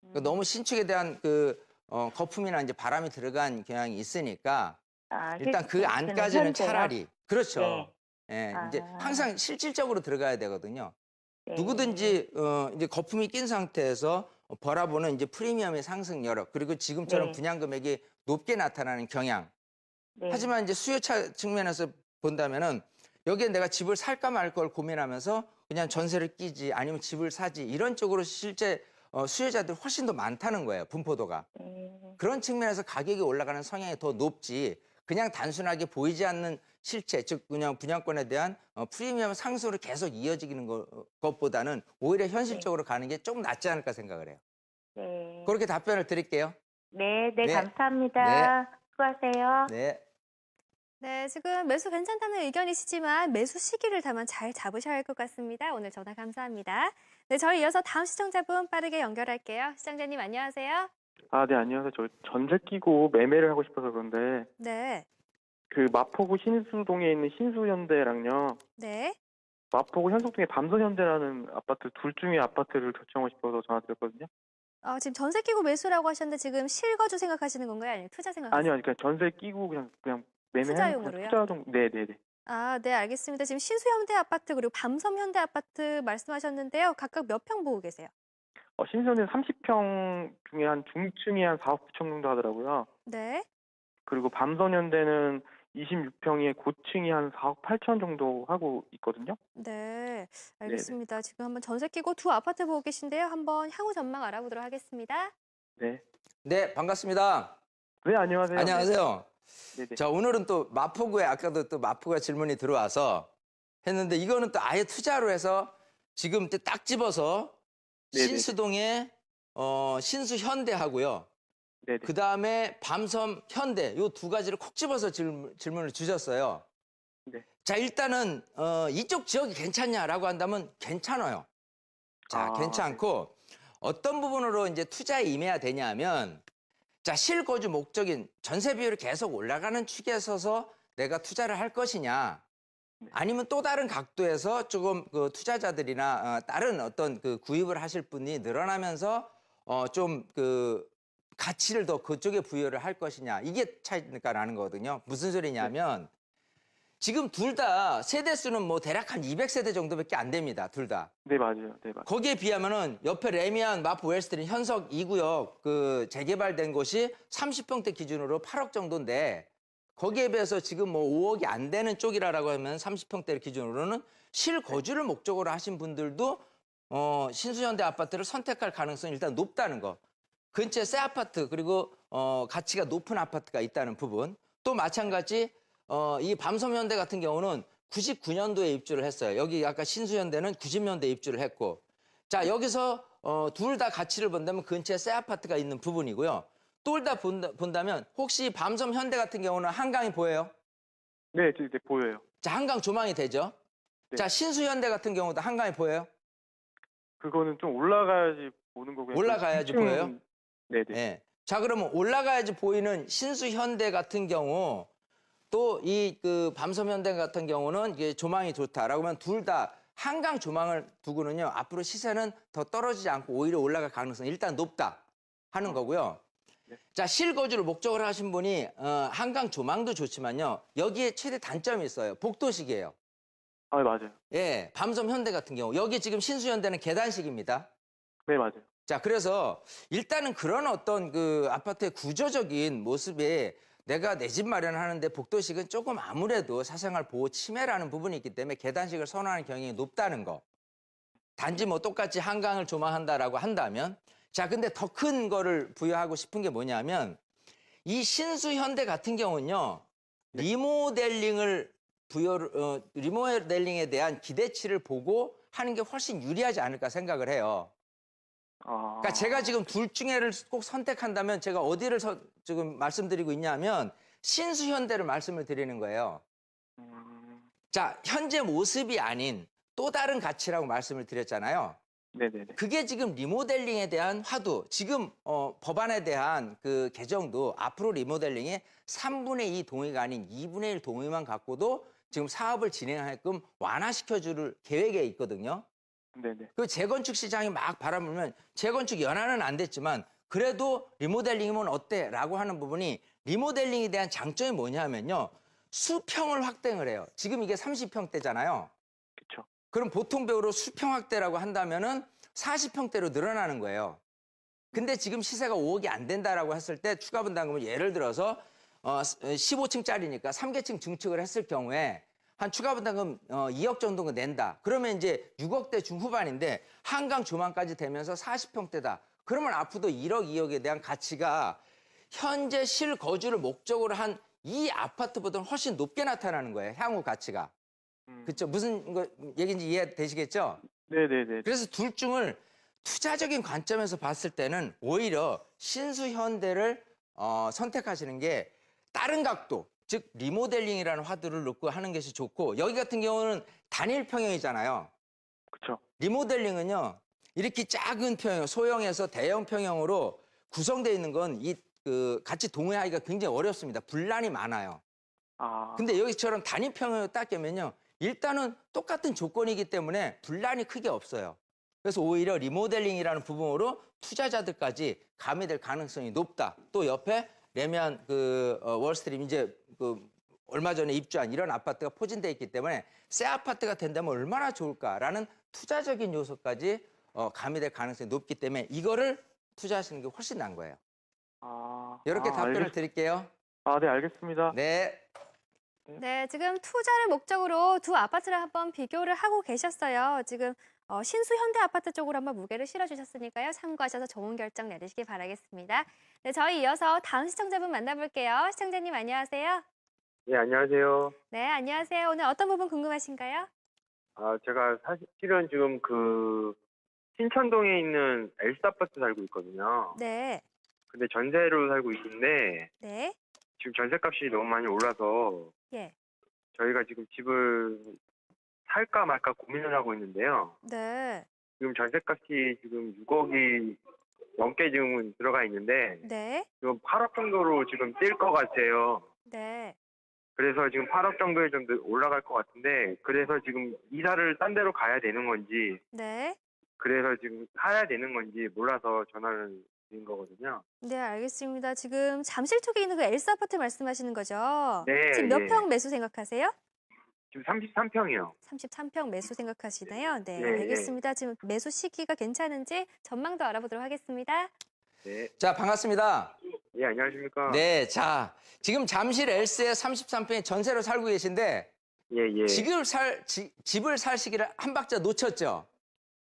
음. 너무 신축에 대한 그 거품이나 이제 바람이 들어간 경향이 있으니까 일단 그 안까지는 현재요? 차라리 그렇죠. 네. 예, 이제 아. 항상 실질적으로 들어가야 되거든요. 네. 누구든지 이제 거품이 낀 상태에서 바라보는 이제 프리미엄의 상승 여력 그리고 지금처럼 네. 분양 금액이 높게 나타나는 경향. 네. 하지만 이제 수요차 측면에서 본다면은 여기에 내가 집을 살까 말 걸 고민하면서 그냥 전세를 끼지 아니면 집을 사지 이런 쪽으로 실제 수요자들이 훨씬 더 많다는 거예요. 분포도가. 네. 그런 측면에서 가격이 올라가는 성향이 더 높지 그냥 단순하게 보이지 않는 실체 즉 그냥 분양권에 대한 프리미엄 상승으로 계속 이어지는 것보다는 오히려 현실적으로 가는 게 조금 낫지 않을까 생각을 해요. 네. 그렇게 답변을 드릴게요. 네, 네, 네. 감사합니다. 수고하세요. 네. 네, 지금 매수 괜찮다는 의견이시지만 매수 시기를 다만 잘 잡으셔야 할 것 같습니다. 오늘 전화 감사합니다. 네, 저희 이어서 다음 시청자분 빠르게 연결할게요. 시청자님 안녕하세요. 네, 안녕하세요. 저 전세 끼고 매매를 하고 싶어서 그런데, 네, 그 마포구 신수동에 있는 신수현대랑요, 네. 마포구 현석동에 밤서현대라는 아파트, 둘 중에 아파트를 결정하고 싶어서 전화드렸거든요. 지금 전세 끼고 매수라고 하셨는데 지금 실거주 생각하시는 건가요? 아니면 투자 생각하시는 아니요, 그냥 전세 끼고 그냥 매매하는 투자용으로요? 투자용, 네네네. 네, 알겠습니다. 지금 신수현대 아파트 그리고 밤섬현대 아파트 말씀하셨는데요. 각각 몇 평 보고 계세요? 신수현대는 30평 중에 한 중층이 한 4, 9천 정도 하더라고요. 네. 그리고 밤서현대는 26평에 고층이 한 4억 8천 정도 하고 있거든요. 네, 알겠습니다. 지금 한번 전세 끼고 두 아파트 보고 계신데요. 한번 향후 전망 알아보도록 하겠습니다. 네. 네, 반갑습니다. 네, 안녕하세요. 안녕하세요. 네네. 자, 오늘은 또 마포구에 아까도 또 마포가 질문이 들어와서 했는데 이거는 또 아예 투자로 해서 지금 딱 집어서 네네. 신수동에 신수현대하고요. 네네. 그 다음에 밤섬 현대 요 두 가지를 콕 집어서 질문을 주셨어요. 네. 자, 일단은 이쪽 지역이 괜찮냐라고 한다면 괜찮아요. 자, 괜찮고 어떤 부분으로 이제 투자에 임해야 되냐면 자, 실거주 목적인 전세 비율이 계속 올라가는 축에 서서 내가 투자를 할 것이냐 아니면 또 다른 각도에서 조금 그 투자자들이나 다른 어떤 그 구입을 하실 분이 늘어나면서 좀 그 가치를 더 그쪽에 부여를 할 것이냐 이게 차이가 나는 거거든요. 무슨 소리냐면 지금 둘 다 세대 수는 뭐 대략 한 200세대 정도밖에 안 됩니다. 둘 다. 네, 맞아요. 네, 맞아요. 거기에 비하면은 옆에 레미안 마포 웨스트린 현석 2구역 그 재개발된 곳이 30평대 기준으로 8억 정도인데 거기에 비해서 지금 뭐 5억이 안 되는 쪽이라고 하면 30평대 기준으로는 실거주를 목적으로 하신 분들도 신수현대 아파트를 선택할 가능성이 일단 높다는 거. 근처에 새 아파트 그리고 가치가 높은 아파트가 있다는 부분. 또 마찬가지 이 밤섬현대 같은 경우는 99년도에 입주를 했어요. 여기 아까 신수현대는 90년대에 입주를 했고. 자, 여기서 둘 다 가치를 본다면 근처에 새 아파트가 있는 부분이고요. 둘 다 본다면 혹시 밤섬현대 같은 경우는 한강이 보여요? 네, 이제 보여요. 자, 한강 조망이 되죠? 네. 자, 신수현대 같은 경우도 한강이 보여요? 그거는 좀 올라가야지 보는 거고요. 올라가야지 보여요? 네네. 네. 자, 그러면 올라가야지 보이는 신수현대 같은 경우 또 이 그 밤섬현대 같은 경우는 이게 조망이 좋다라고 하면 둘 다 한강 조망을 두고는요 앞으로 시세는 더 떨어지지 않고 오히려 올라갈 가능성이 일단 높다 하는 거고요. 네. 자, 실거주를 목적으로 하신 분이 한강 조망도 좋지만요 여기에 최대 단점이 있어요. 복도식이에요. 아, 맞아요. 예, 밤섬현대 같은 경우 여기 지금 신수현대는 계단식입니다. 네, 맞아요. 자, 그래서 일단은 그런 어떤 그 아파트의 구조적인 모습에 내가 내 집 마련하는데 복도식은 조금 아무래도 사생활 보호 침해라는 부분이 있기 때문에 계단식을 선호하는 경향이 높다는 거. 단지 뭐 똑같이 한강을 조망한다라고 한다면, 자, 근데 더 큰 거를 부여하고 싶은 게 뭐냐면, 이 신수현대 같은 경우는요, 리모델링을 리모델링에 대한 기대치를 보고 하는 게 훨씬 유리하지 않을까 생각을 해요. 그러니까 제가 지금 둘 중에를 꼭 선택한다면 제가 어디를 지금 말씀드리고 있냐면 신수현대를 말씀을 드리는 거예요. 자, 현재 모습이 아닌 또 다른 가치라고 말씀을 드렸잖아요. 네네네. 그게 지금 리모델링에 대한 화두, 지금 법안에 대한 그 개정도 앞으로 리모델링에 3분의 2 동의가 아닌 2분의 1 동의만 갖고도 지금 사업을 진행하게끔 완화시켜줄 계획에 있거든요. 네네. 그 재건축 시장이 막 바라보면 재건축 연한은 안 됐지만 그래도 리모델링이면 어때? 라고 하는 부분이 리모델링에 대한 장점이 뭐냐면요. 수평을 확대를 해요. 지금 이게 30평대잖아요. 그렇죠. 그럼 보통 배우로 수평 확대라고 한다면은 40평대로 늘어나는 거예요. 근데 지금 시세가 5억이 안 된다라고 했을 때 추가 분담금을 예를 들어서 15층짜리니까 3계층 증축을 했을 경우에 한 추가 분담금 2억 정도가 낸다. 그러면 이제 6억대 중후반인데 한강 조망까지 되면서 40평대다. 그러면 앞으로도 1억, 2억에 대한 가치가 현재 실거주를 목적으로 한 이 아파트보다는 훨씬 높게 나타나는 거예요. 향후 가치가. 그렇죠? 무슨 얘기인지 이해되시겠죠? 네네네. 그래서 둘 중을 투자적인 관점에서 봤을 때는 오히려 신수현대를 선택하시는 게 다른 각도, 즉 리모델링이라는 화두를 놓고 하는 것이 좋고 여기 같은 경우는 단일 평형이잖아요. 그렇죠. 리모델링은요. 이렇게 작은 평형, 소형에서 대형 평형으로 구성되어 있는 건 같이 동의하기가 굉장히 어렵습니다. 분란이 많아요. 근데 여기처럼 단일 평형으로 딱 깨면요. 일단은 똑같은 조건이기 때문에 분란이 크게 없어요. 그래서 오히려 리모델링이라는 부분으로 투자자들까지 가미될 가능성이 높다. 또 옆에 레미안 월스트림 이제 얼마 전에 입주한 이런 아파트가 포진되어 있기 때문에 새 아파트가 된다면 얼마나 좋을까라는 투자적인 요소까지 가미될 가능성이 높기 때문에 이거를 투자하시는 게 훨씬 나은 거예요. 이렇게 답변을 드릴게요. 네, 알겠습니다. 네. 네, 지금 투자를 목적으로 두 아파트를 한번 비교를 하고 계셨어요. 지금 신수현대 아파트 쪽으로 한번 무게를 실어주셨으니까요. 참고하셔서 좋은 결정 내리시기 바라겠습니다. 네, 저희 이어서 다음 시청자분 만나볼게요. 시청자님 안녕하세요. 네, 안녕하세요. 네, 안녕하세요. 오늘 어떤 부분 궁금하신가요? 제가 사실은 지금 신천동에 있는 엘스 아파트 살고 있거든요. 네, 근데 전세로 살고 있는데 네, 지금 전세값이 너무 많이 올라서 예, 저희가 지금 집을 살까 말까 고민을 하고 있는데요. 네, 지금 전세값이 지금 6억이 넘게 지금 들어가 있는데 네, 지금 8억 정도로 지금 뛸 것 같아요. 네. 그래서 지금 8억 정도에 좀 올라갈 것 같은데 그래서 지금 이사를 딴 데로 가야 되는 건지 네. 그래서 지금 사야 되는 건지 몰라서 전화를 드린 거거든요. 네, 알겠습니다. 지금 잠실 쪽에 있는 그 엘스 아파트 말씀하시는 거죠? 네, 지금 몇 예. 평 매수 생각하세요? 지금 33평이요. 33평 매수 생각하시나요? 네, 예, 알겠습니다. 지금 매수 시기가 괜찮은지 전망도 알아보도록 하겠습니다. 네. 자, 반갑습니다. 예, 안녕하십니까. 네, 자, 지금 잠실 엘스의 33평에 전세로 살고 계신데 예. 집을 살 시기를 한 박자 놓쳤죠?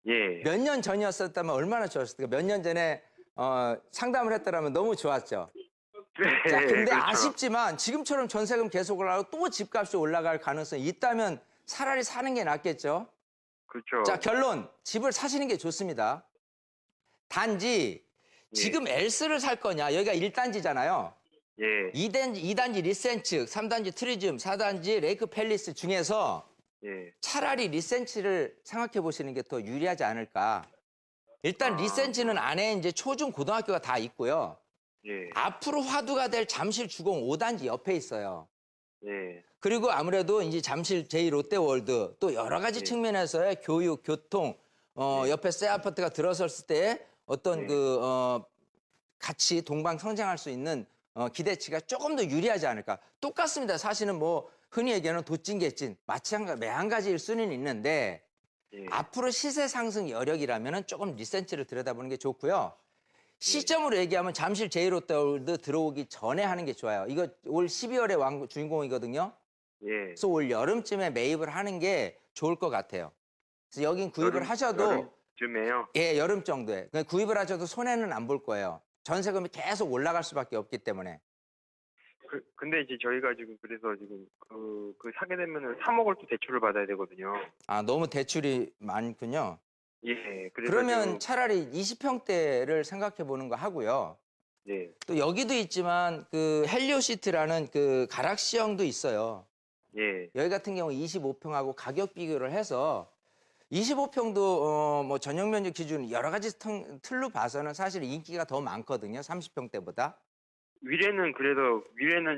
예. 몇 년 전이었었다면 얼마나 좋았을까? 몇 년 전에 상담을 했더라면 너무 좋았죠. 네, 자, 근데 그렇죠. 아쉽지만 지금처럼 전세금 계속 올라가고 또 집값이 올라갈 가능성이 있다면 차라리 사는 게 낫겠죠. 그렇죠. 자, 결론. 집을 사시는 게 좋습니다. 단지 지금 엘스를 살 거냐? 여기가 1단지잖아요. 예. 2단지 리센츠, 3단지 트리즘, 4단지 레이크 팰리스 중에서 예. 차라리 리센츠를 생각해 보시는 게 더 유리하지 않을까. 일단 리센츠는 안에 이제 초중 고등학교가 다 있고요. 예. 앞으로 화두가 될 잠실 주공 5단지 옆에 있어요. 예. 그리고 아무래도 이제 잠실 제2롯데월드 또 여러 가지 예. 측면에서의 교육, 교통, 옆에 새 아파트가 들어섰을 때 어떤 같이 동방 성장할 수 있는 기대치가 조금 더 유리하지 않을까. 똑같습니다. 사실은 뭐 흔히 얘기하는 도찐개찐 매한가지일 수는 있는데 예. 앞으로 시세 상승 여력이라면 조금 리센츠를 들여다보는 게 좋고요. 시점으로 얘기하면 잠실 제이롯데월드 들어오기 전에 하는 게 좋아요. 이거 올 12월에 주인공이거든요. 예. 그래서 올 여름쯤에 매입을 하는 게 좋을 것 같아요. 그래서 여긴 구입을 하셔도 여름쯤에요. 예, 여름 정도에. 그러니까 구입을 하셔도 손해는 안 볼 거예요. 전세금이 계속 올라갈 수밖에 없기 때문에. 근데 이제 저희가 지금 그래서 지금 그 사게 되면은 3억을 또 대출을 받아야 되거든요. 아, 너무 대출이 많군요. 예. 그래서 그러면 지금, 차라리 20평대를 생각해 보는 거 하고요. 네. 또 여기도 있지만 그 헬리오시티라는 그 가락시형도 있어요. 예. 여기 같은 경우 25평하고 가격 비교를 해서 25평도 뭐 전용 면적 기준 여러 가지 틀로 봐서는 사실 인기가 더 많거든요. 30평대보다. 위례는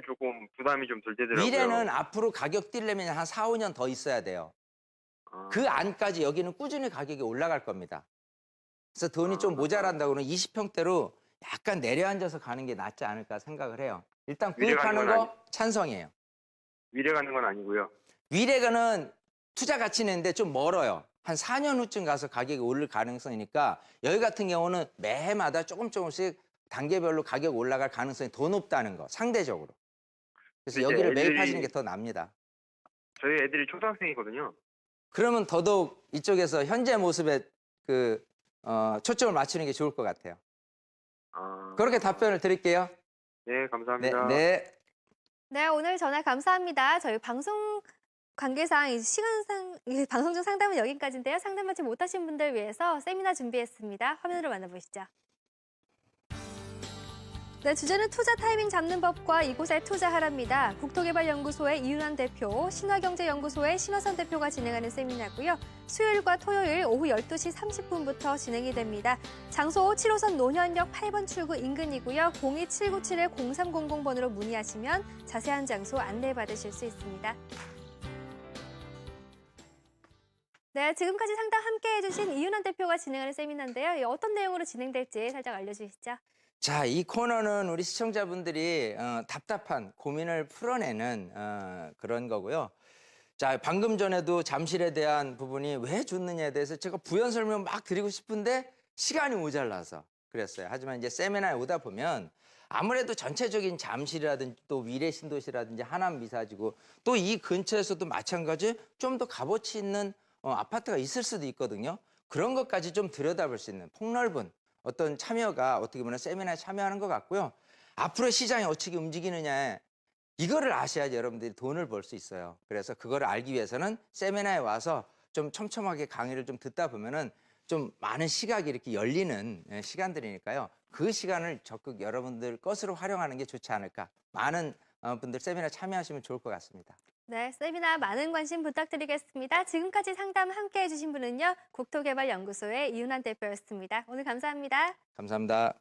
조금 부담이 좀 덜 되더라고요. 미래는 앞으로 가격 뛰려면 한 4, 5년 더 있어야 돼요. 아, 그 안까지 여기는 꾸준히 가격이 올라갈 겁니다. 그래서 돈이 좀 모자란다고 그러면 20평대로 약간 내려앉아서 가는 게 낫지 않을까 생각을 해요. 일단 위례 구입하는 가는 거 건 찬성이에요. 위례 가는 건 아니고요. 위례가는 투자 가치는 있는데 좀 멀어요. 한 4년 후쯤 가서 가격이 오를 가능성이니까 여기 같은 경우는 매해마다 조금씩 단계별로 가격 올라갈 가능성이 더 높다는 거, 상대적으로. 그래서 이제 여기를 애들이- 매입하시는 게 더 납니다. 저희 애들이 초등학생이거든요. 그러면 더더욱 이쪽에서 현재 모습에 초점을 맞추는 게 좋을 것 같아요. 아, 그렇게 답변을 드릴게요. 네, 네, 감사합니다. 네. 네, 오늘 전화 감사합니다. 저희 방송 관계상 시간상 방송 중 상담은 여기까지인데요. 상담 받지 못하신 분들 위해서 세미나 준비했습니다. 화면으로 만나보시죠. 네, 주제는 투자 타이밍 잡는 법과 이곳에 투자하랍니다. 국토개발연구소의 이윤환 대표, 신화경제연구소의 신화선 대표가 진행하는 세미나고요. 수요일과 토요일 오후 12시 30분부터 진행이 됩니다. 장소 7호선 논현역 8번 출구 인근이고요. 02797-0300번으로 문의하시면 자세한 장소 안내받으실 수 있습니다. 네, 지금까지 상담 함께 해주신 이윤환 대표가 진행하는 세미나인데요. 어떤 내용으로 진행될지 살짝 알려주시죠. 자, 이 코너는 우리 시청자분들이 답답한 고민을 풀어내는 그런 거고요. 자, 방금 전에도 잠실에 대한 부분이 왜 좋느냐에 대해서 제가 부연 설명 막 드리고 싶은데 시간이 모자라서 그랬어요. 하지만 이제 세미나에 오다 보면 아무래도 전체적인 잠실이라든지 또 위례 신도시라든지 하남 미사지구 또 이 근처에서도 마찬가지 좀 더 값어치 있는 아파트가 있을 수도 있거든요. 그런 것까지 좀 들여다볼 수 있는 폭넓은 어떤 참여가 어떻게 보면 세미나에 참여하는 것 같고요. 앞으로 시장이 어떻게 움직이느냐에 이거를 아셔야지 여러분들이 돈을 벌 수 있어요. 그래서 그거를 알기 위해서는 세미나에 와서 좀 촘촘하게 강의를 좀 듣다 보면은 좀 많은 시각이 이렇게 열리는 시간들이니까요. 그 시간을 적극 여러분들 것으로 활용하는 게 좋지 않을까. 많은 분들 세미나 참여하시면 좋을 것 같습니다. 네, 세미나 많은 관심 부탁드리겠습니다. 지금까지 상담 함께 해주신 분은요. 국토개발연구소의 이윤환 대표였습니다. 오늘 감사합니다. 감사합니다.